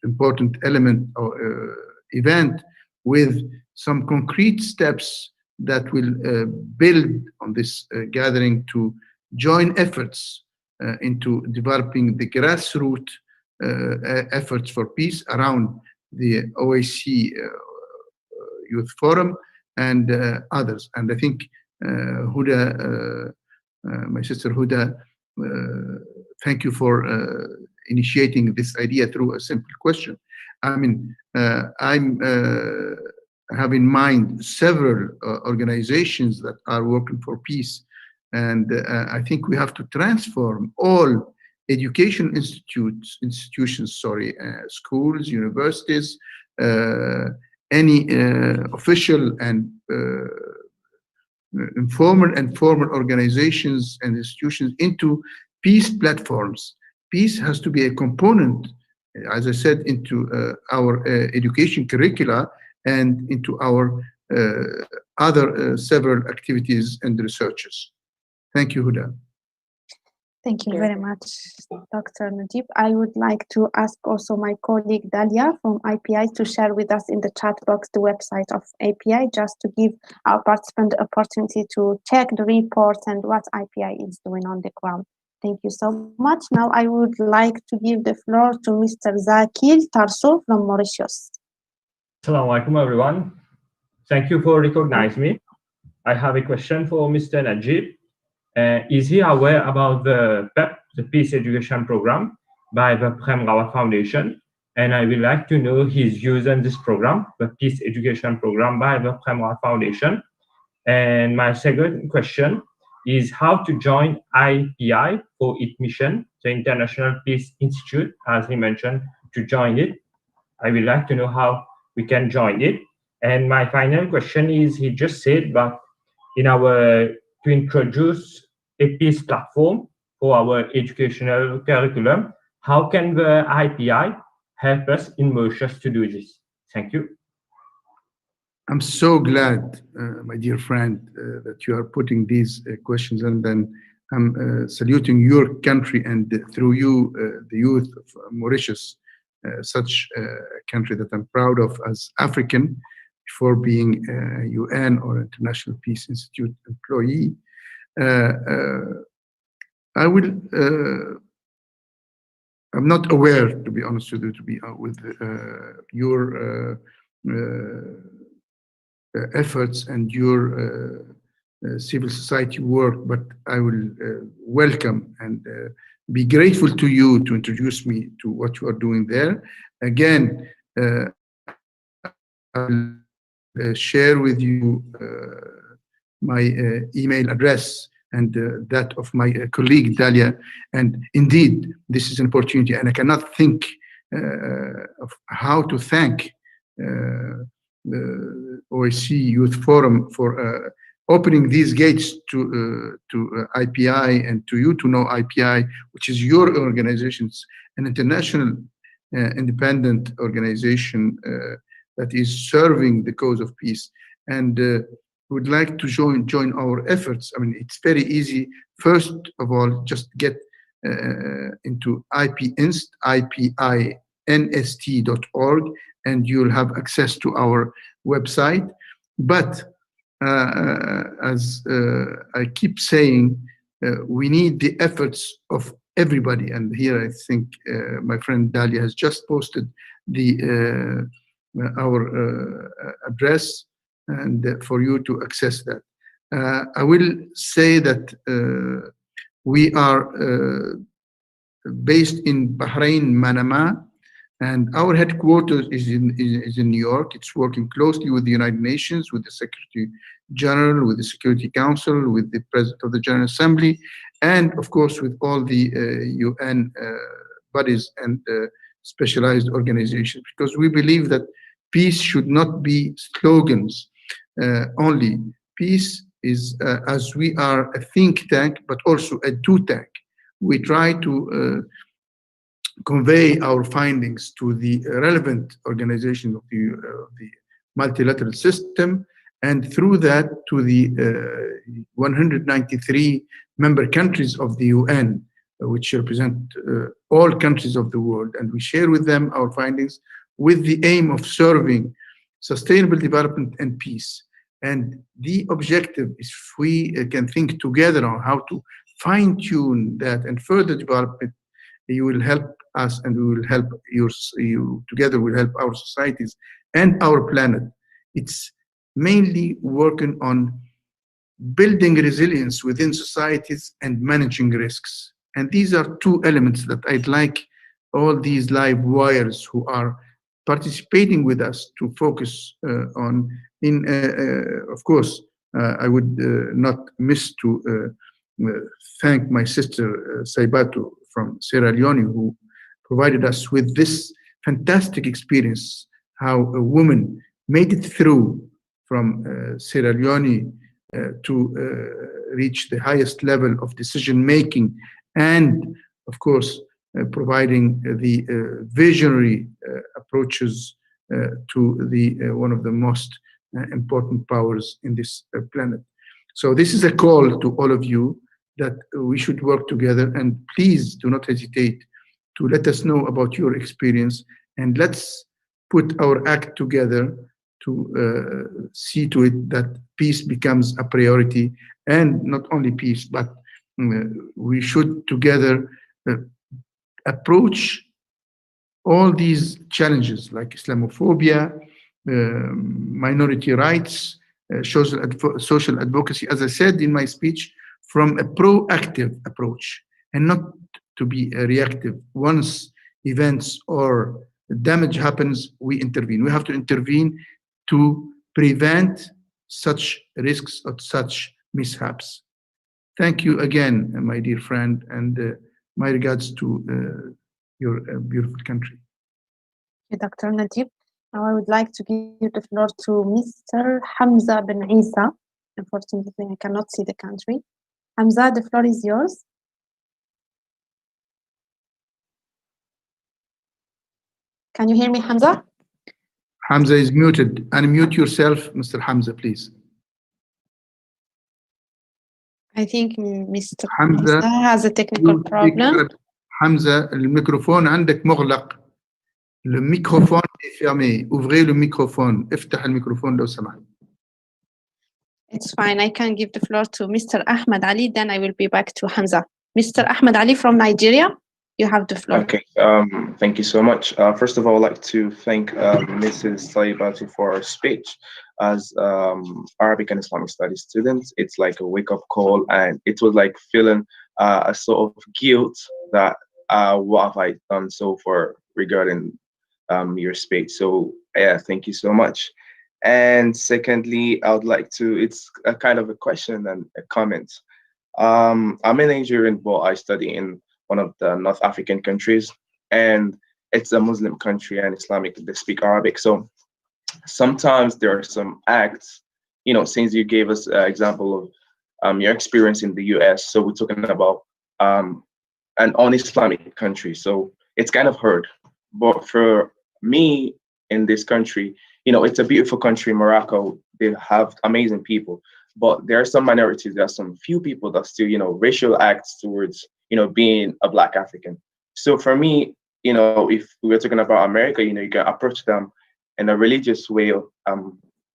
S2: important element or event with some concrete steps that will build on this gathering to join efforts into developing the grassroots efforts for peace around the OIC Youth Forum and others. And I think Huda, my sister Huda, thank you for initiating this idea through a simple question. I mean, I'm have in mind several organizations that are working for peace. And I think we have to transform all education institutions, schools, universities, any official and informal and formal organizations and institutions into peace platforms. Peace has to be a component, as I said, into our education curricula and into our other several activities and researches. Thank you, Huda.
S1: Thank you very much, Dr. Najib. I would like to ask also my colleague Dalia from IPI to share with us in the chat box the website of API, just to give our participants the opportunity to check the reports and what IPI is doing on the ground. Thank you so much. Now I would like to give the floor to Mr. Zakil Tarso from Mauritius.
S5: Assalamu alaikum, everyone. Thank you for recognizing me. I have a question for Mr. Najib. Is he aware about the PEP, the Peace Education Program, by the Prem Rawat Foundation? And I would like to know his views on this program, the Peace Education Program by the Prem Rawat Foundation. And my second question is how to join IPI for its mission, the International Peace Institute, as he mentioned, to join it. I would like to know how we can join it. And my final question is, he just said, but in our, to introduce a peace platform for our educational curriculum, how can the IPI help us in Mauritius to do this? Thank you.
S2: I'm so glad, my dear friend, that you are putting these questions, and then I'm saluting your country and through you, the youth of Mauritius, such a country that I'm proud of as African, before being a UN or International Peace Institute employee. I'm not aware, to be honest with you, to be with your efforts and your civil society work, but I will welcome and be grateful to you to introduce me to what you are doing there. Again, I'll share with you my email address and that of my colleague Dalia. And indeed, this is an opportunity, and I cannot think of how to thank the OIC Youth Forum for opening these gates to IPI and to you to know IPI, which is your organizations, an international independent organization that is serving the cause of peace, and would like to join our efforts. I mean, it's very easy. First of all, just get into ipinst.org, and you'll have access to our website. But as I keep saying, we need the efforts of everybody. And here I think my friend Dalia has just posted the our address, and for you to access that. I will say that we are based in Bahrain, Manama, and our headquarters is in New York. It's working closely with the United Nations, with the Secretary General, with the Security Council, with the President of the General Assembly, and of course with all the UN bodies and specialized organizations, because we believe that peace should not be slogans only. Peace is, as we are a think tank, but also a do tank. We try to convey our findings to the relevant organization of the multilateral system, and through that to the 193 member countries of the UN, which represent all countries of the world, and we share with them our findings with the aim of serving sustainable development and peace. And the objective is, if we can think together on how to fine-tune that and further develop it, you will help us, and we will help you together. We'll help our societies and our planet. It's mainly working on building resilience within societies and managing risks. And these are two elements that I'd like all these live wires who are participating with us to focus on. Of course, I would not miss to thank my sister Saibatu from Sierra Leone, who provided us with this fantastic experience, how a woman made it through from Sierra Leone to reach the highest level of decision making, and of course providing the visionary approaches to the one of the most important powers in this planet. So this is a call to all of you that we should work together, and please do not hesitate to let us know about your experience, and let's put our act together to see to it that peace becomes a priority, and not only peace, but we should together approach all these challenges like Islamophobia, minority rights, social advocacy, as I said in my speech, from a proactive approach and not to be reactive. Once events or damage happens, we intervene. We have to intervene to prevent such risks or such mishaps. Thank you again, my dear friend, and my regards to your beautiful country.
S1: Thank you, Dr. Najib. Now I would like to give the floor to Mr. Hamza bin Isa. Unfortunately, I cannot see the country. Hamza, the floor is yours. Can you hear me, Hamza?
S2: Hamza is muted. Unmute yourself, Mr. Hamza, please.
S1: I think Mr.
S2: Hamza
S1: has a technical problem.
S2: Hamza, الميكروفون عندك مغلق. Le microphone est fermé. Ouvrez le microphone. افتح الميكروفون لو سمحت.
S1: It's fine. I can give the floor to Mr. Ahmed Ali, then I will be back to Hamza. Mr. Ahmed Ali from Nigeria, you have the floor.
S6: Okay, thank you so much. First of all, I'd like to thank Mrs. Saibatu for her speech. As Arabic and Islamic studies students, it's like a wake-up call, and it was like feeling a sort of guilt that what have I done so far regarding your speech. So yeah, thank you so much. And secondly, I would like to, it's a kind of a question and a comment. I'm a Nigerian, but I study in one of the North African countries, and it's a Muslim country and Islamic, they speak Arabic. So sometimes there are some acts, you know, since you gave us an example of your experience in the US, so we're talking about an un-Islamic country. So it's kind of hard. But for me in this country, you know, it's a beautiful country, Morocco. They have amazing people, but there are some minorities. There are some few people that still, you know, racial acts towards, you know, being a Black African. So for me, you know, if we're talking about America, you know, you can approach them in a religious way,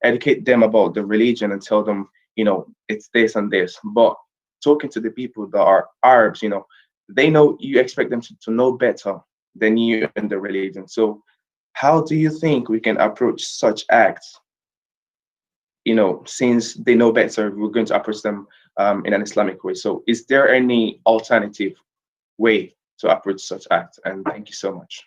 S6: educate them about the religion and tell them, you know, it's this and this. But talking to the people that are Arabs, you know, they know, you expect them to know better than you in the religion. So how do you think we can approach such acts, you know, since they know better, we're going to approach them in an Islamic way? So is there any alternative way to approach such acts? And thank you so much.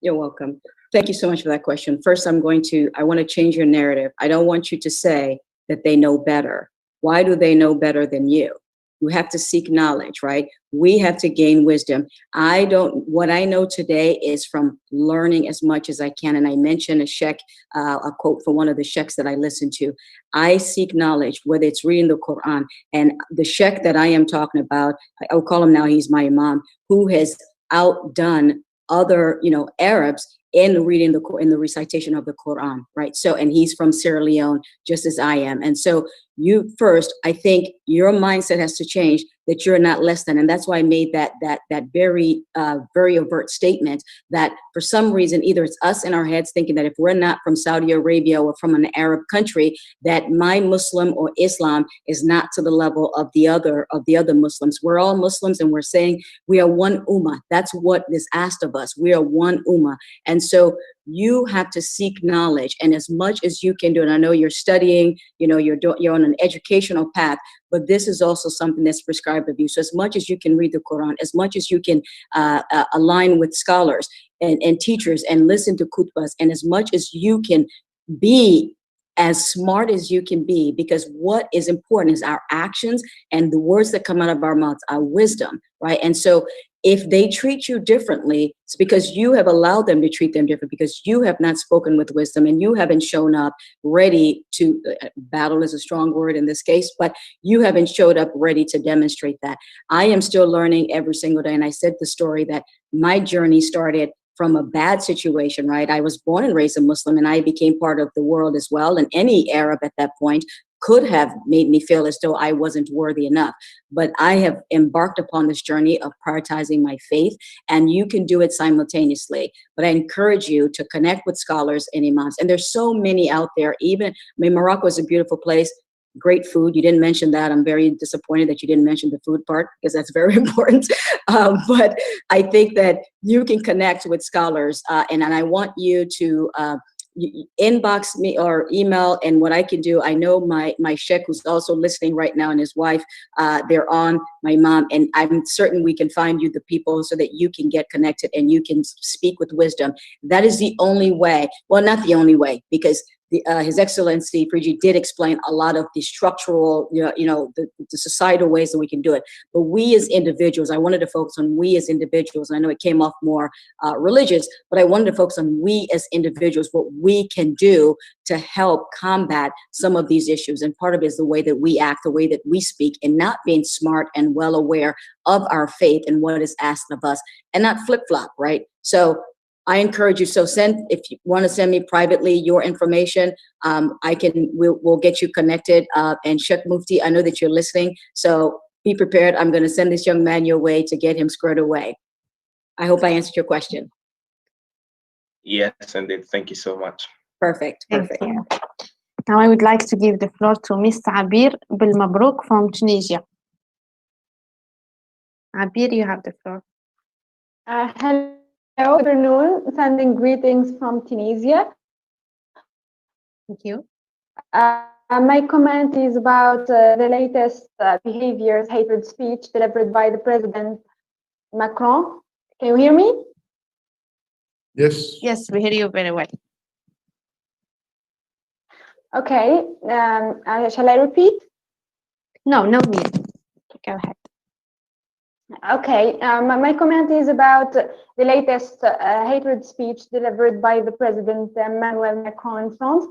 S3: You're welcome. Thank you so much for that question. First, I want to change your narrative. I don't want you to say that they know better. Why do they know better than you? You have to seek knowledge, right? We have to gain wisdom. What I know today is from learning as much as I can. And I mentioned a quote from one of the sheikhs that I listen to. I seek knowledge, whether it's reading the Quran. And the sheikh that I am talking about, I'll call him now, he's my imam, who has outdone other, you know, Arabs in reading in the recitation of the Quran, right? So, and he's from Sierra Leone, just as I am. And so you first, I think your mindset has to change, that you're not less than. And that's why I made that very, very overt statement that for some reason, either it's us in our heads thinking that if we're not from Saudi Arabia or from an Arab country, that my Muslim or Islam is not to the level of the other Muslims. We're all Muslims, and we're saying we are one ummah. That's what is asked of us. We are one ummah. And so you have to seek knowledge, and as much as you can do, and I know you're studying, you know, you're on an educational path, but this is also something that's prescribed of you. So as much as you can read the Quran, as much as you can align with scholars and teachers and listen to khutbahs, and as much as you can be as smart as you can be, because what is important is our actions and the words that come out of our mouths, our wisdom, right? And so if they treat you differently, it's because you have allowed them to treat them different, because you have not spoken with wisdom and you haven't shown up ready to, battle is a strong word in this case, but you haven't showed up ready to demonstrate that. I am still learning every single day. And I said the story that my journey started from a bad situation, right? I was born and raised a Muslim, and I became part of the world as well. And any Arab at that point could have made me feel as though I wasn't worthy enough. But I have embarked upon this journey of prioritizing my faith, and you can do it simultaneously. But I encourage you to connect with scholars and imams. And there's so many out there. Even, I mean, Morocco is a beautiful place. Great food. You didn't mention that. I'm very disappointed that you didn't mention the food part, because that's very important. But I think that you can connect with scholars, and I want you to inbox me or email. And what I can do, I know my sheikh, who's also listening right now, and his wife, they're on, my mom, and I'm certain we can find you the people so that you can get connected and you can speak with wisdom. That is the only way. Well, not the only way, because His Excellency Frigi did explain a lot of the structural, the societal ways that we can do it. But we as individuals, I wanted to focus on we as individuals. And I know it came off more religious, but I wanted to focus on we as individuals, what we can do to help combat some of these issues. And part of it is the way that we act, the way that we speak, and not being smart and well aware of our faith and what is asked of us, and not flip-flop, right? So I encourage you. So if you want to send me privately your information, we'll get you connected. And Sheikh Mufti, I know that you're listening, so be prepared. I'm going to send this young man your way to get him squared away. I hope I answered your question.
S6: Yes, indeed. Thank you so much.
S3: Perfect. Perfect.
S1: Thank you. Now I would like to give the floor to Ms. Abir Belmabrouk from Tunisia. Abir, you have the floor.
S7: Hello, good afternoon. Sending greetings from Tunisia.
S1: Thank you.
S7: My comment is about the latest behaviors, hatred speech delivered by the President Macron. Can you hear me?
S2: Yes.
S1: Yes, we hear you very well.
S7: Okay. Shall I repeat?
S1: No need. Go ahead.
S7: Okay. My comment is about the latest hatred speech delivered by the President Emmanuel Macron in France.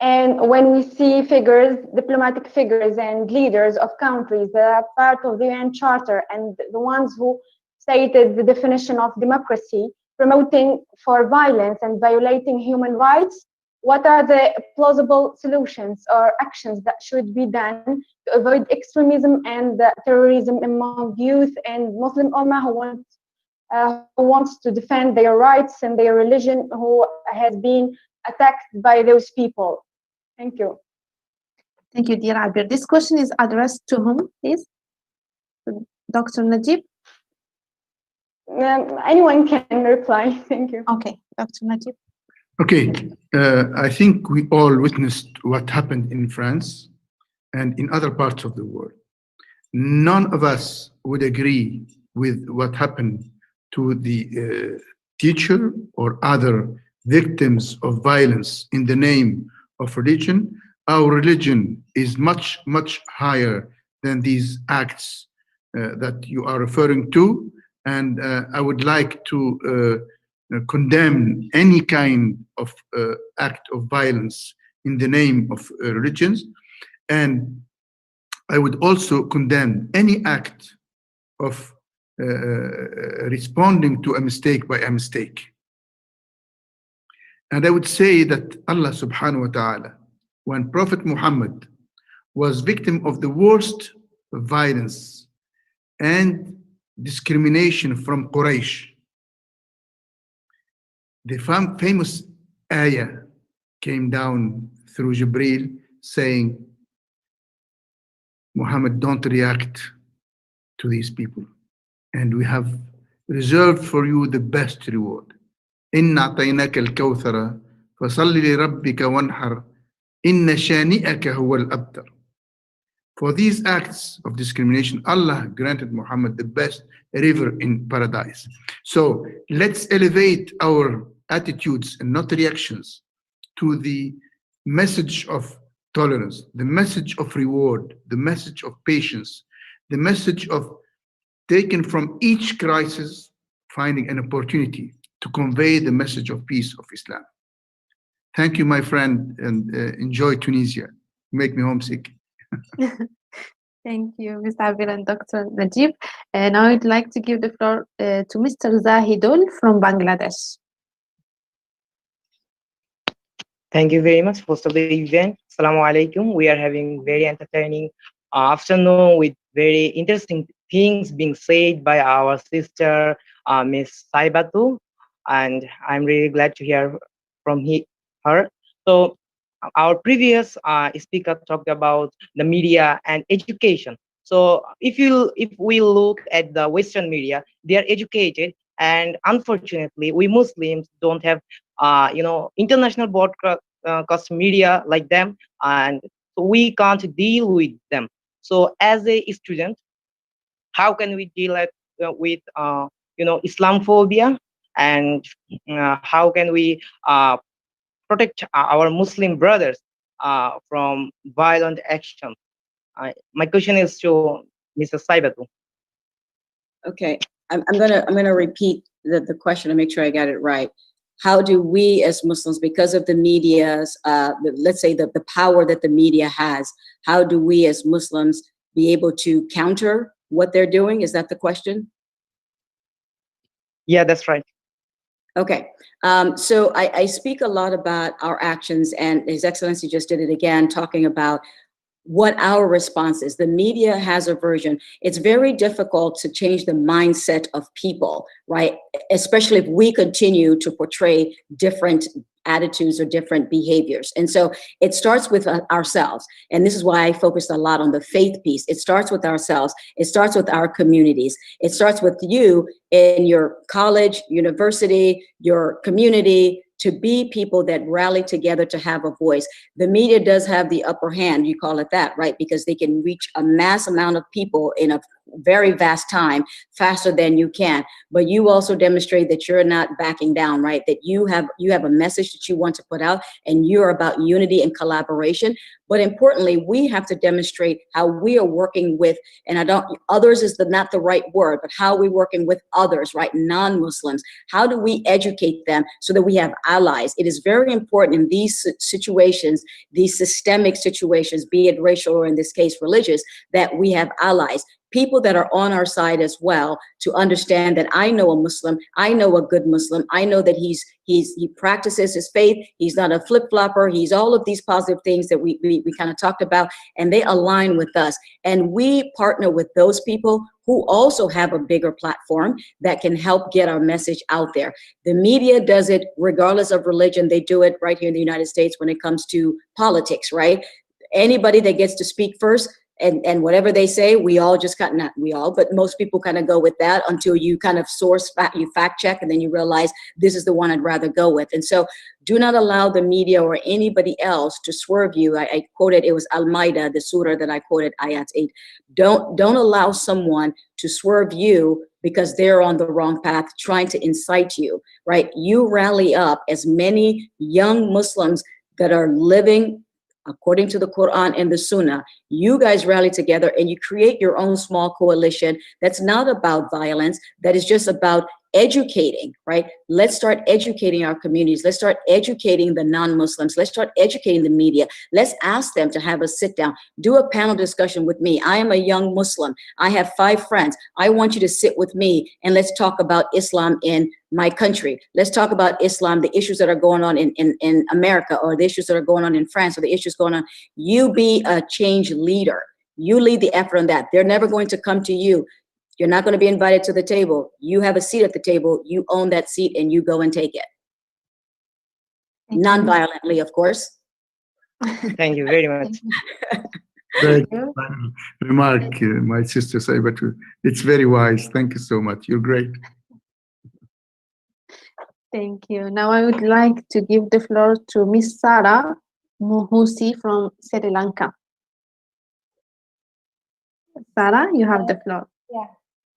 S7: And when we see figures, diplomatic figures and leaders of countries that are part of the UN Charter and the ones who stated the definition of democracy, promoting for violence and violating human rights, what are the plausible solutions or actions that should be done to avoid extremism and terrorism among youth and Muslim Ummah who wants to defend their rights and their religion, who has been attacked by those people? Thank you.
S1: Thank you, dear Abir. This question is addressed to whom, please? Dr. Najib?
S7: Anyone can reply. Thank you.
S1: Okay, Dr. Najib.
S2: Okay, I think we all witnessed what happened in France and in other parts of the world. None of us would agree with what happened to the teacher or other victims of violence in the name of religion. Our religion is much, much higher than these acts that you are referring to. And I would like to condemn any kind of act of violence in the name of religions. And I would also condemn any act of responding to a mistake by a mistake. And I would say that Allah subhanahu wa ta'ala, when Prophet Muhammad was victim of the worst violence and discrimination from Quraysh, the famous ayah came down through Jibreel saying, Muhammad, don't react to these people, and we have reserved for you the best reward. إن أعطيناك الكوثر فصل لربك وانحر إن شانئك هو الأبتر. For these acts of discrimination, Allah granted Muhammad the best river in paradise. So let's elevate our attitudes and not reactions to the message of tolerance, the message of reward, the message of patience, the message of taking from each crisis, finding an opportunity to convey the message of peace of Islam. Thank you, my friend, and enjoy Tunisia. Make me homesick.
S1: Thank you, Mr. Abir and Dr. Najib. And now I'd like to give the floor to Mr. Zahidul from Bangladesh.
S8: Thank you very much, host of the event. Assalamu alaikum. We are having very entertaining afternoon with very interesting things being said by our sister, Miss Saibatu, and I'm really glad to hear from her. So our previous speaker talked about the media and education. So if we look at the Western media, they are educated, and unfortunately, we Muslims don't have international broadcast media like them, and so we can't deal with them. So as a student, how can we deal with Islamophobia, and how can we protect our Muslim brothers from violent action? My question is to Mr. Saibatu.
S3: Okay, I'm gonna repeat the question to make sure I got it right. How do we as Muslims, because of the media's, let's say the power that the media has, how do we as Muslims be able to counter what they're doing? Is that the question?
S8: Yeah, that's right.
S3: Okay, so I speak a lot about our actions, and His Excellency just did it again, talking about what our response is. The media has a version. It's very difficult to change the mindset of people, right? Especially if we continue to portray different attitudes or different behaviors. And so it starts with ourselves. And this is why I focused a lot on the faith piece. It starts with ourselves. It starts with our communities. It starts with you in your college, university, your community, to be people that rally together to have a voice. The media does have the upper hand, you call it that, right? Because they can reach a mass amount of people in a very vast time, faster than you can. But you also demonstrate that you're not backing down, right? That you have a message that you want to put out, and you're about unity and collaboration. But importantly, we have to demonstrate how we are working with, and others is not the right word, but how we're working with others, right? Non-Muslims. How do we educate them so that we have allies? It is very important in these situations, these systemic situations, be it racial or in this case religious, that we have allies. People that are on our side as well, to understand that I know a Muslim, I know a good Muslim, I know that he practices his faith, he's not a flip-flopper, he's all of these positive things that we kind of talked about, and they align with us. And we partner with those people who also have a bigger platform that can help get our message out there. The media does it regardless of religion. They do it right here in the United States when it comes to politics, right? Anybody that gets to speak first, and whatever they say, we all just got, not we all, but most people kind of go with that until you kind of you fact check, and then you realize this is the one I'd rather go with. And so do not allow the media or anybody else to swerve you. I quoted, it was Al-Maida, the surah that I quoted, Ayat 8. Don't allow someone to swerve you because they're on the wrong path, trying to incite you, right? You rally up as many young Muslims that are living according to the Quran and the Sunnah. You guys rally together and you create your own small coalition that's not about violence, that is just about educating, right? Let's start educating our communities. Let's start educating the non-Muslims. Let's start educating the media. Let's ask them to have a sit down, do a panel discussion with me. I am a young Muslim. I have 5 friends. I want you to sit with me and let's talk about Islam in my country. Let's talk about Islam, the issues that are going on in America, or the issues that are going on in France, or the issues going on. You be a change leader. You lead the effort on that. They're never going to come to you. You're not going to be invited to the table. You have a seat at the table. You own that seat and you go and take it. Non-violently, of course.
S8: Thank you very much.
S2: Great remark, my sister Saibatu. It's very wise. Thank you so much. You're great.
S1: Thank you. Now I would like to give the floor to Miss Sarah Mohusi from Sri Lanka. Sarah, you have the floor.
S9: Yeah,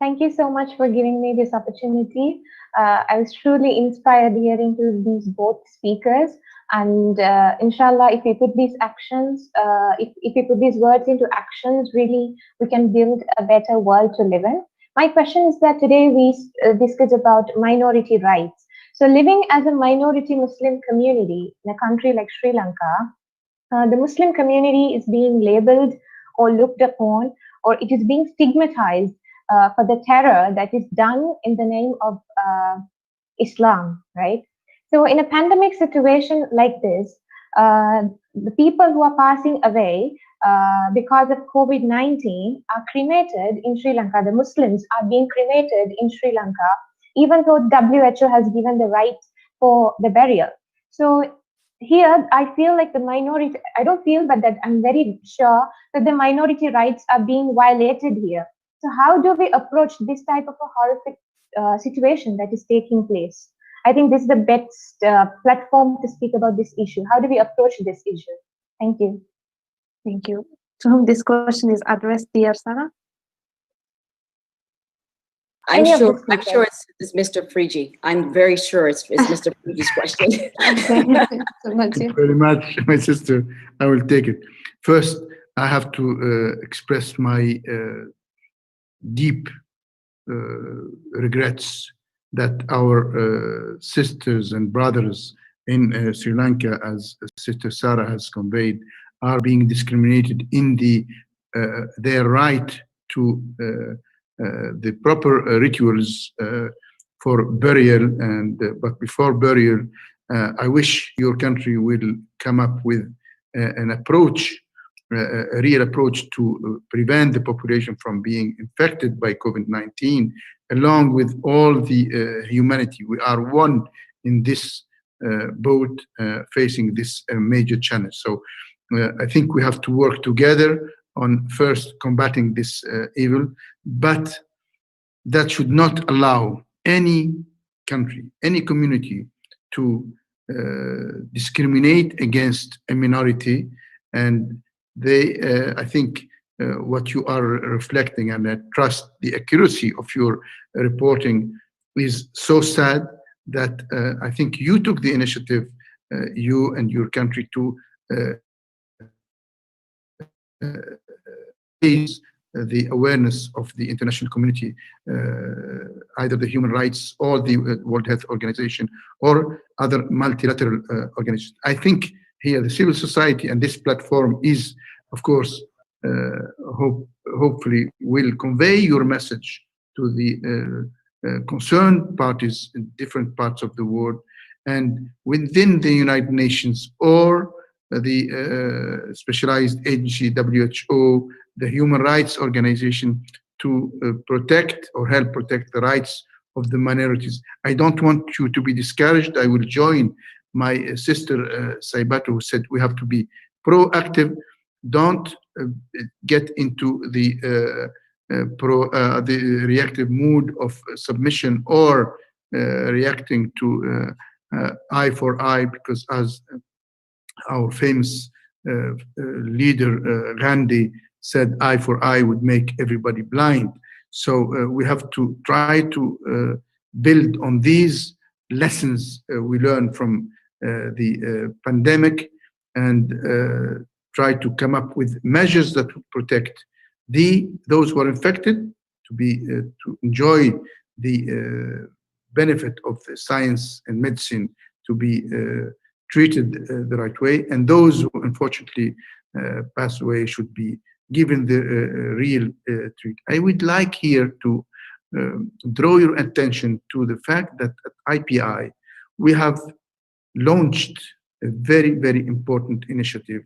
S9: thank you so much for giving me this opportunity. I was truly inspired hearing to these both speakers, and inshallah, if we put these actions, if we put these words into actions, really, we can build a better world to live in. My question is that today we discuss about minority rights. So living as a minority Muslim community in a country like Sri Lanka, the Muslim community is being labeled or looked upon, or it is being stigmatized for the terror that is done in the name of Islam, right? So in a pandemic situation like this, the people who are passing away because of COVID-19 are cremated in Sri Lanka. The Muslims are being cremated in Sri Lanka, even though WHO has given the right for the burial. So here, I feel like the minority, I don't feel, but that I'm very sure that the minority rights are being violated here. So how do we approach this type of a horrific situation that is taking place? I think this is the best platform to speak about this issue. How do we approach this issue? Thank you.
S1: Thank you. To whom this question is addressed, dear Sarah?
S3: I'm sure it's Mr. Frigi. I'm very sure it's Mr. Frigi's question.
S2: Thank you very much, my sister. I will take it. First, I have to express my deep regrets that our sisters and brothers in Sri Lanka, as Sister Sarah has conveyed, are being discriminated in their right to the proper rituals for burial. And but before burial, I wish your country will come up with an approach, a real approach to prevent the population from being infected by COVID-19, along with all the humanity. We are one in this boat facing this major challenge. So I think we have to work together on first combating this evil, but that should not allow any country, any community to discriminate against a minority. And they, I think what you are reflecting, and I trust the accuracy of your reporting, is so sad that I think you took the initiative, you and your country, to raise the awareness of the international community, either the human rights or the World Health Organization or other multilateral organizations. I think here the civil society and this platform is, of course, hopefully will convey your message to the concerned parties in different parts of the world and within the United Nations or the specialized agency, WHO, the human rights organization, to protect or help protect the rights of the minorities. I don't want you to be discouraged. I will join my sister Saibatu, who said we have to be proactive. Don't get into the reactive mood of submission or reacting to eye for eye, because as our famous leader Gandhi said, eye for eye would make everybody blind. So we have to try to build on these lessons we learned from the pandemic and try to come up with measures that would protect those who are infected, to enjoy the benefit of the science and medicine, to be treated the right way, and those who unfortunately pass away should be given the real treat. I would like here to draw your attention to the fact that at IPI we have launched a very, very important initiative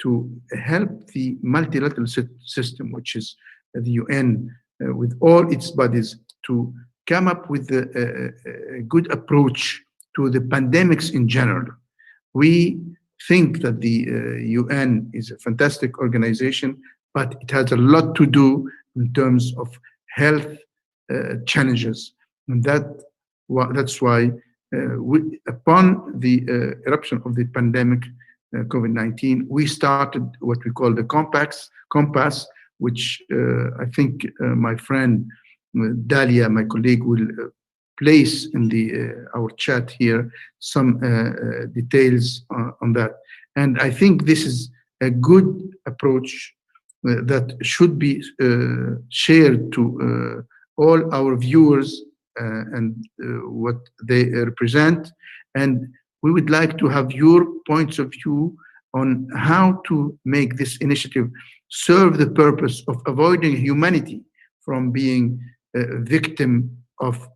S2: to help the multilateral system, which is the UN, with all its bodies, to come up with a good approach to the pandemics in general. We think that the UN is a fantastic organization, but it has a lot to do in terms of health challenges. And that's why upon the eruption of the pandemic, COVID-19, we started what we call the compass, which I think my friend Dalia, my colleague, will place in our chat here some details on that. And I think this is a good approach that should be shared to all our viewers and what they represent. And we would like to have your points of view on how to make this initiative serve the purpose of avoiding humanity from being a victim of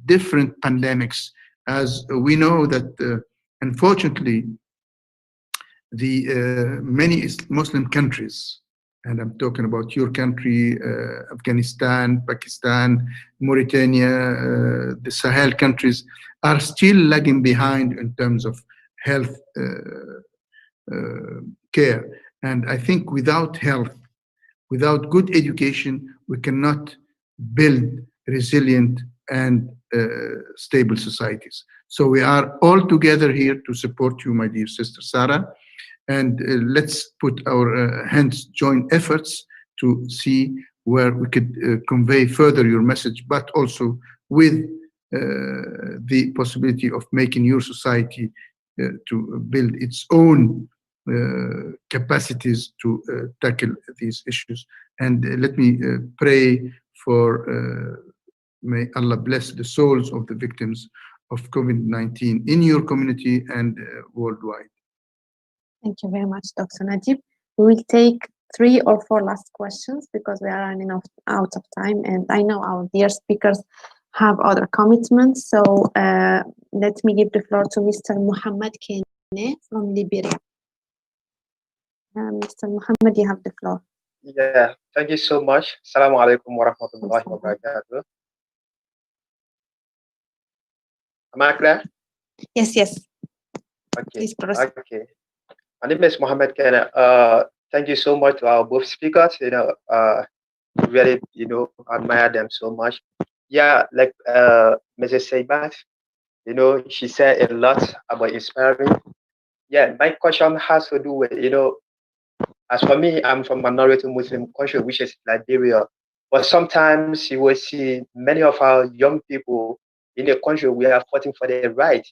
S2: different pandemics. As we know that, unfortunately, the many Muslim countries, and I'm talking about your country, Afghanistan, Pakistan, Mauritania, the Sahel countries, are still lagging behind in terms of health care. And I think without health, without good education, we cannot build resilient and stable societies. So we are all together here to support you, my dear sister Sarah. And let's put our hands, join efforts to see where we could convey further your message, but also with the possibility of making your society to build its own capacities to tackle these issues. And let me pray for, may Allah bless the souls of the victims of COVID-19 in your community and worldwide.
S1: Thank you very much, Dr. Najib. We will take 3 or 4 last questions because we are running out of time, and I know our dear speakers have other commitments. So let me give the floor to Mr. Muhammad Kene from Liberia. Mr. Muhammad, you have the floor.
S10: Yeah, thank you so much. Assalamu alaikum wa rahmatullahi wa barakatuh. Am I clear?
S1: Yes, yes.
S10: Okay.
S1: Please proceed.
S10: Okay. My name is Mohammed Kene. Thank you so much to our both speakers. Really, admire them so much. Yeah, like Mrs. Seibat, she said a lot about inspiring. Yeah, my question has to do with, as for me, I'm from minority Muslim country, which is Liberia. But sometimes you will see many of our young people in the country, we are fighting for their right.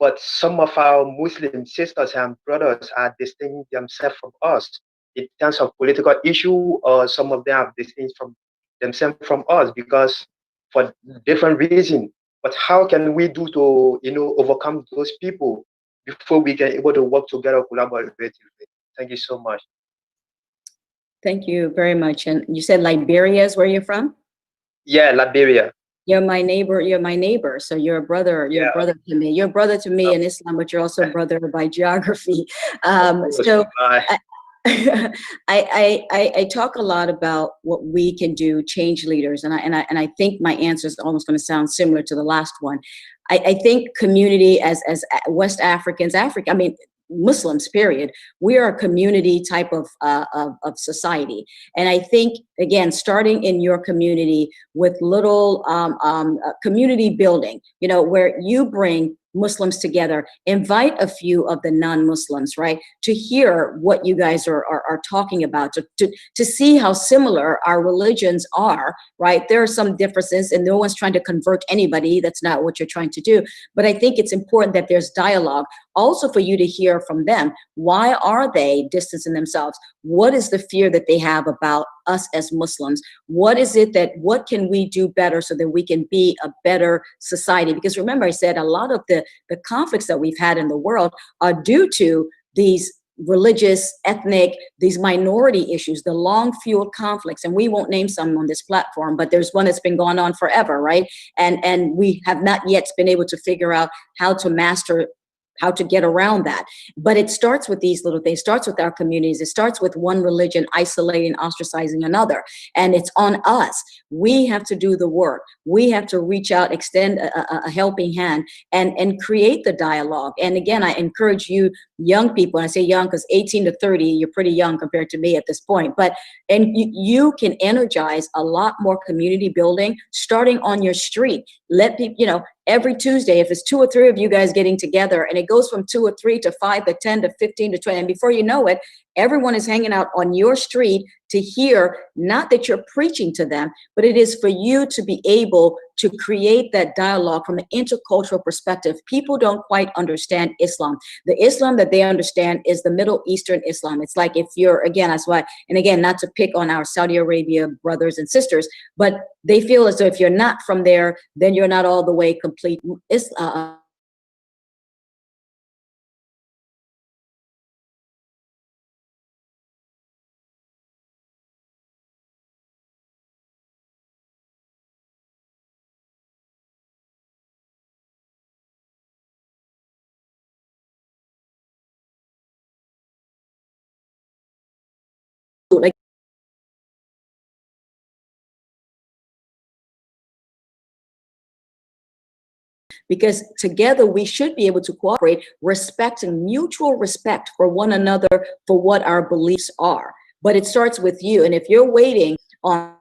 S10: But some of our Muslim sisters and brothers are distinguishing themselves from us in terms of political issue, or some of them have distinguished from themselves from us because for different reasons. But how can we do to, overcome those people before we get able to work together collaboratively? Thank you so much.
S3: Thank you very much. And you said Liberia is where you're from?
S10: Yeah, Liberia.
S3: You're my neighbor. You're my neighbor. So you're a brother. You're a brother to me. You're a brother to me in Islam, but you're also a brother by geography. So I talk a lot about what we can do, change leaders, and I think my answer is almost going to sound similar to the last one. I think community as West Africans, Muslims, period, we are a community type of society. And I think, again, starting in your community with little community building, where you bring Muslims together, invite a few of the non-Muslims, right, to hear what you guys are talking about, to see how similar our religions are, right? There are some differences and no one's trying to convert anybody. That's not what you're trying to do. But I think it's important that there's dialogue also for you to hear from them. Why are they distancing themselves? What is the fear that they have about us as Muslims? What can we do better so that we can be a better society? Because remember, I said a lot of the conflicts that we've had in the world are due to these religious, ethnic, these minority issues, the long-fueled conflicts. And we won't name some on this platform, but there's one that's been going on forever, right? And we have not yet been able to figure out how to get around that. But it starts with these little things. It starts with our communities. It starts with one religion isolating, ostracizing another. And it's on us. We have to do the work. We have to reach out, extend a helping hand, and create the dialogue. And again, I encourage you young people, and I say young because 18 to 30, you're pretty young compared to me at this point, and you can energize a lot more community building starting on your street. Let people, every Tuesday, if it's 2 or 3 of you guys getting together, and it goes from 2 or 3 to 5 to 10 to 15 to 20, and before you know it, everyone is hanging out on your street to hear, not that you're preaching to them, but it is for you to be able to create that dialogue from an intercultural perspective. People don't quite understand Islam. The Islam that they understand is the Middle Eastern Islam. It's like, if you're, again, that's why, and again, not to pick on our Saudi Arabia brothers and sisters, but they feel as though if you're not from there, then you're not all the way complete Islam. Like, because together we should be able to cooperate, respecting mutual respect for one another for what our beliefs are. But it starts with you. And if you're waiting on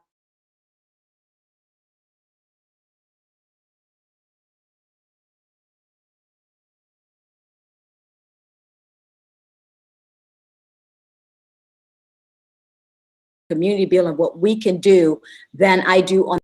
S3: community building, what we can do than I do on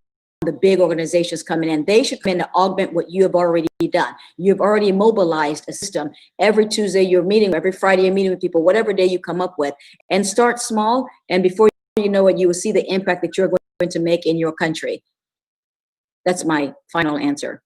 S3: the big organizations coming in. They should come in to augment what you have already done. You've already mobilized a system. Every Tuesday you're meeting, every Friday you're meeting with people, whatever day you come up with, and start small. And before you know it, you will see the impact that you're going to make in your country. That's my final answer.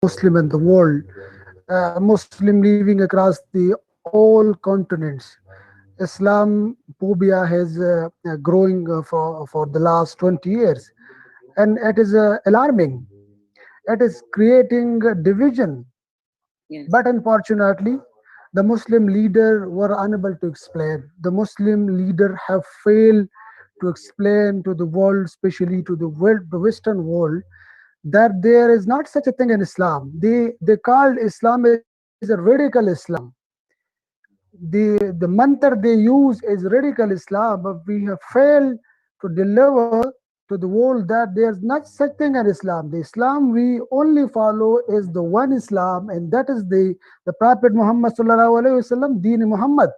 S11: Muslim in the world, Muslim living across the all continents. Islam phobia has growing for the last 20 years, and it is alarming. It is creating a division.
S3: Yes.
S11: But unfortunately, the Muslim leader were unable to explain. The Muslim leader have failed to explain to the world, especially to the world, the Western world, that there is not such a thing in Islam. They called Islam is a radical Islam. The mantra they use is radical Islam, but we have failed to deliver to the world that there's not such thing as Islam. The Islam we only follow is the one Islam, and that is the Prophet Muhammad sallallahu alaihi wasallam, Deen Muhammad.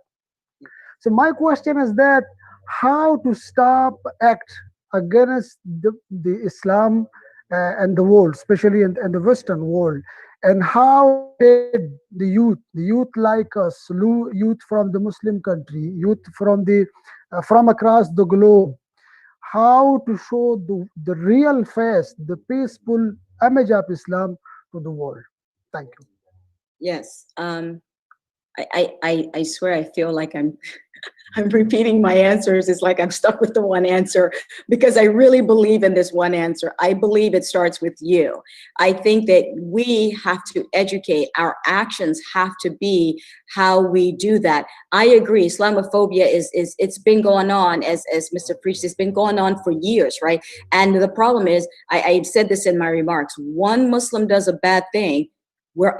S11: So my question is that how to stop act against the Islam and the world, especially in the Western world, and how did the youth like us, youth from the Muslim country, youth from from across the globe, how to show the real face, the peaceful image of Islam to the world. Thank you.
S3: Yes. I swear I feel like I'm repeating my answers. It's like I'm stuck with the one answer, because I really believe in this one answer. I believe it starts with you. I think that we have to educate. Our actions have to be how we do that. I agree. Islamophobia it's been going on, as Mr. Preach, it's been going on for years, right? And the problem is, I said this in my remarks, one Muslim does a bad thing,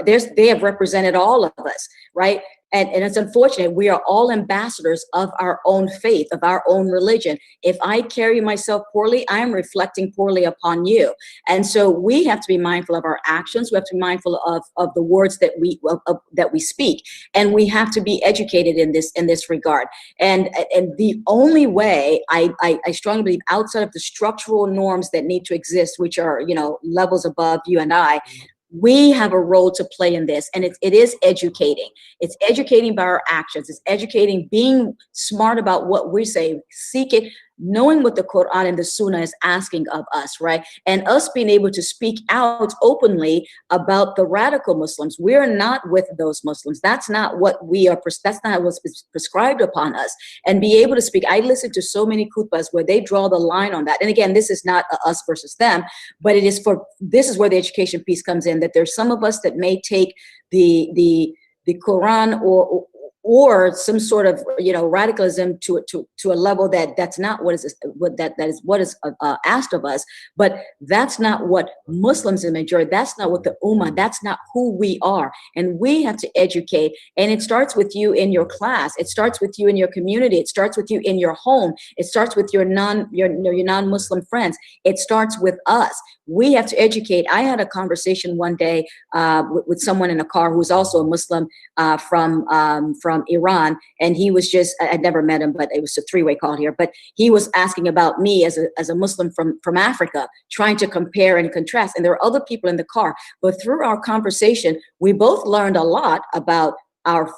S3: they have represented all of us, right? And it's unfortunate. We are all ambassadors of our own faith, of our own religion. If I carry myself poorly, I am reflecting poorly upon you. And so we have to be mindful of our actions. We have to be mindful of the words that we speak, and we have to be educated in this regard. And the only way I strongly believe, outside of the structural norms that need to exist, which are levels above you and I, we have a role to play in this, and it is educating. It's educating by our actions. It's educating, being smart about what we say. Seek it. knowing what the Quran and the Sunnah is asking of us, right? And us being able to speak out openly about the radical Muslims. We're not with those Muslims. That's not what we are, that's not what's prescribed upon us. And be able to speak. I listen to so many khutbahs where they draw the line on that. And again, this is not us versus them, but it is for, this is where the education piece comes in, that there's some of us that may take the Quran or some sort of, you know, radicalism to a level that's not what is asked of us. But that's not what Muslims in majority, that's not what the Ummah, that's not who we are. And we have to educate. And it starts with you in your class. It starts with you in your community. It starts with you in your home. It starts with your non-Muslim friends. It starts with us. We have to educate. I had a conversation one day with someone in a car who was also a Muslim from Iran, and he was just, I'd never met him, but it was a three-way call here, but he was asking about me as a Muslim from Africa, trying to compare and contrast. And there are other people in the car, but through our conversation, we both learned a lot about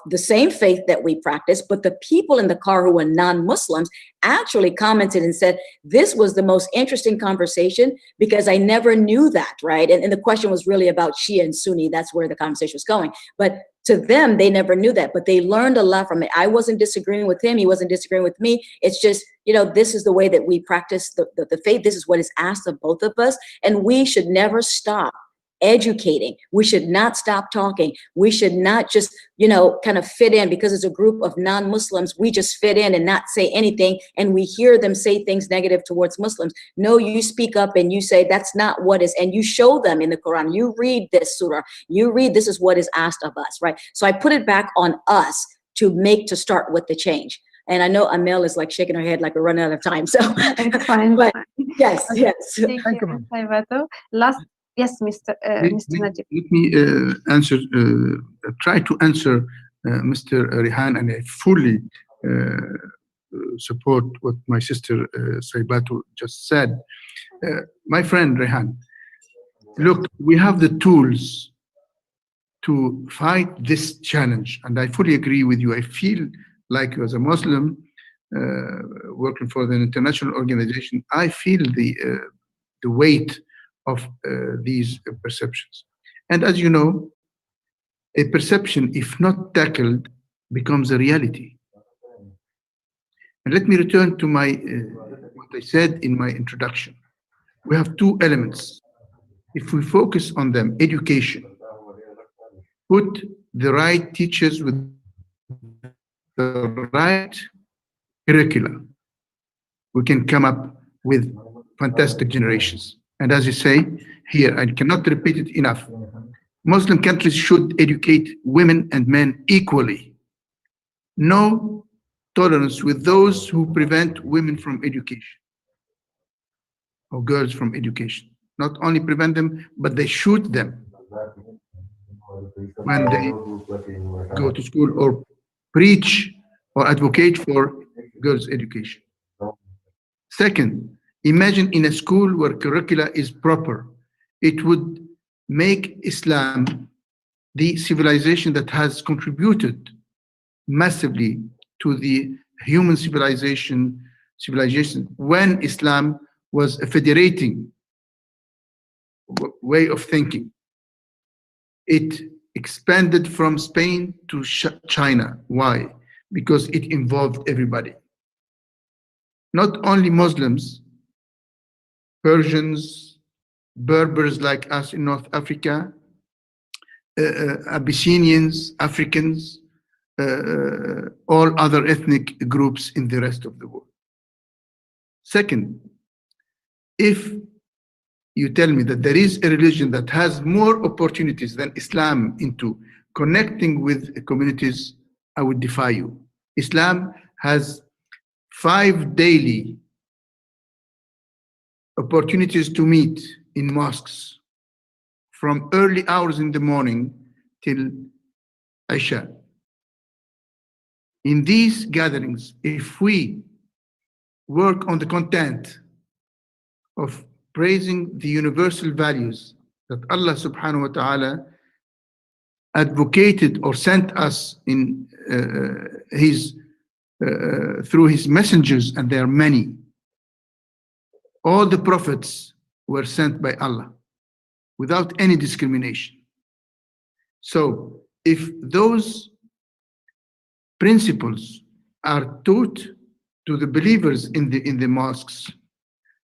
S3: the same faith that we practice, but the people in the car who were non-Muslims actually commented and said, this was the most interesting conversation because I never knew that, right? And the question was really about Shia and Sunni. That's where the conversation was going. But to them, they never knew that, but they learned a lot from it. I wasn't disagreeing with him. He wasn't disagreeing with me. It's just, you know, this is the way that we practice the faith. This is what is asked of both of us. And we should never stop educating. We should not stop talking. We should not just, you know, kind of fit in because it's a group of non-Muslims. We just fit in and not say anything. And we hear them say things negative towards Muslims. No, you speak up and you say that's not what is, and you show them in the Quran. You read this surah. You read this is what is asked of us, right? So I put it back on us to start with the change. And I know Amel is like shaking her head like we're running out of time. So
S1: it's fine.
S3: But yes, yes.
S1: Thank you, Saibato. Yes, Mr. Najib.
S2: Let me answer, try to answer Mr. Rehan, and I fully support what my sister Saibato just said. My friend Rehan, look, we have the tools to fight this challenge, and I fully agree with you. I feel like as a Muslim working for the international organization, I feel the weight of these perceptions. And as you know, a perception, if not tackled, becomes a reality. And let me return to what I said in my introduction. We have two elements. If we focus on them, education, put the right teachers with the right curricula, we can come up with fantastic generations. And as you say here, I cannot repeat it enough, Muslim countries should educate women and men equally. No tolerance with those who prevent women from education or girls from education. Not only prevent them, but they shoot them when they go to school or preach or advocate for girls' education. Second, imagine in a school where curricula is proper. It would make Islam the civilization that has contributed massively to the human civilization when Islam was a federating way of thinking. It expanded from Spain to China. Why? Because it involved everybody. Not only Muslims, Persians, Berbers like us in North Africa, Abyssinians, Africans, all other ethnic groups in the rest of the world. Second, if you tell me that there is a religion that has more opportunities than Islam into connecting with communities, I would defy you. Islam has 5 daily opportunities to meet in mosques from early hours in the morning till Isha. In these gatherings, if we work on the content of praising the universal values that Allah subhanahu wa ta'ala advocated or sent us in through his messengers, and there are many, all the prophets were sent by Allah without any discrimination. So if those principles are taught to the believers in the mosques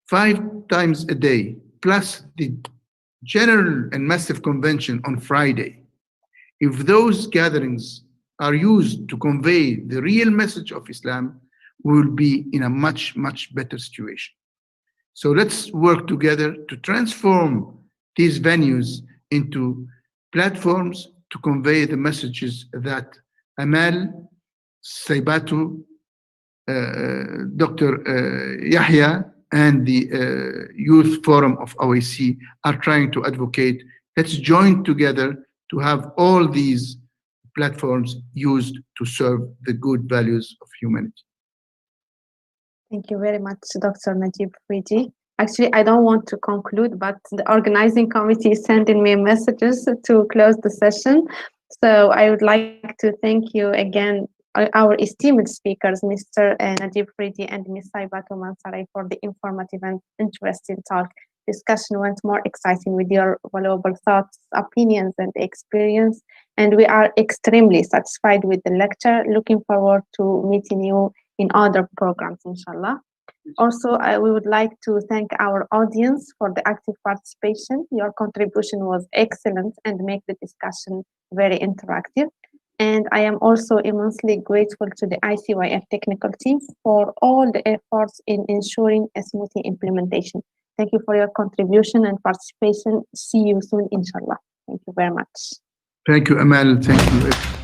S2: 5 times a day, plus the general and massive convention on Friday, if those gatherings are used to convey the real message of Islam, we will be in a much, much better situation. So let's work together to transform these venues into platforms to convey the messages that Amal, Saibatu, Dr. Yahya, and the Youth Forum of OIC are trying to advocate. Let's join together to have all these platforms used to serve the good values of humanity.
S1: Thank you very much, Dr. Najib Fridi. Actually, I don't want to conclude, but the organizing committee is sending me messages to close the session. So I would like to thank you again, our esteemed speakers, Mr. Najib Fridi and Ms. Saibatu Mansaray, for the informative and interesting talk. Discussion went more exciting with your valuable thoughts, opinions, and experience. And we are extremely satisfied with the lecture. Looking forward to meeting you in other programs, inshallah. Also, we would like to thank our audience for the active participation. Your contribution was excellent and make the discussion very interactive. And I am also immensely grateful to the ICYF technical team for all the efforts in ensuring a smooth implementation. Thank you for your contribution and participation. See you soon, inshallah. Thank you very much.
S2: Thank you, Amal. Thank you.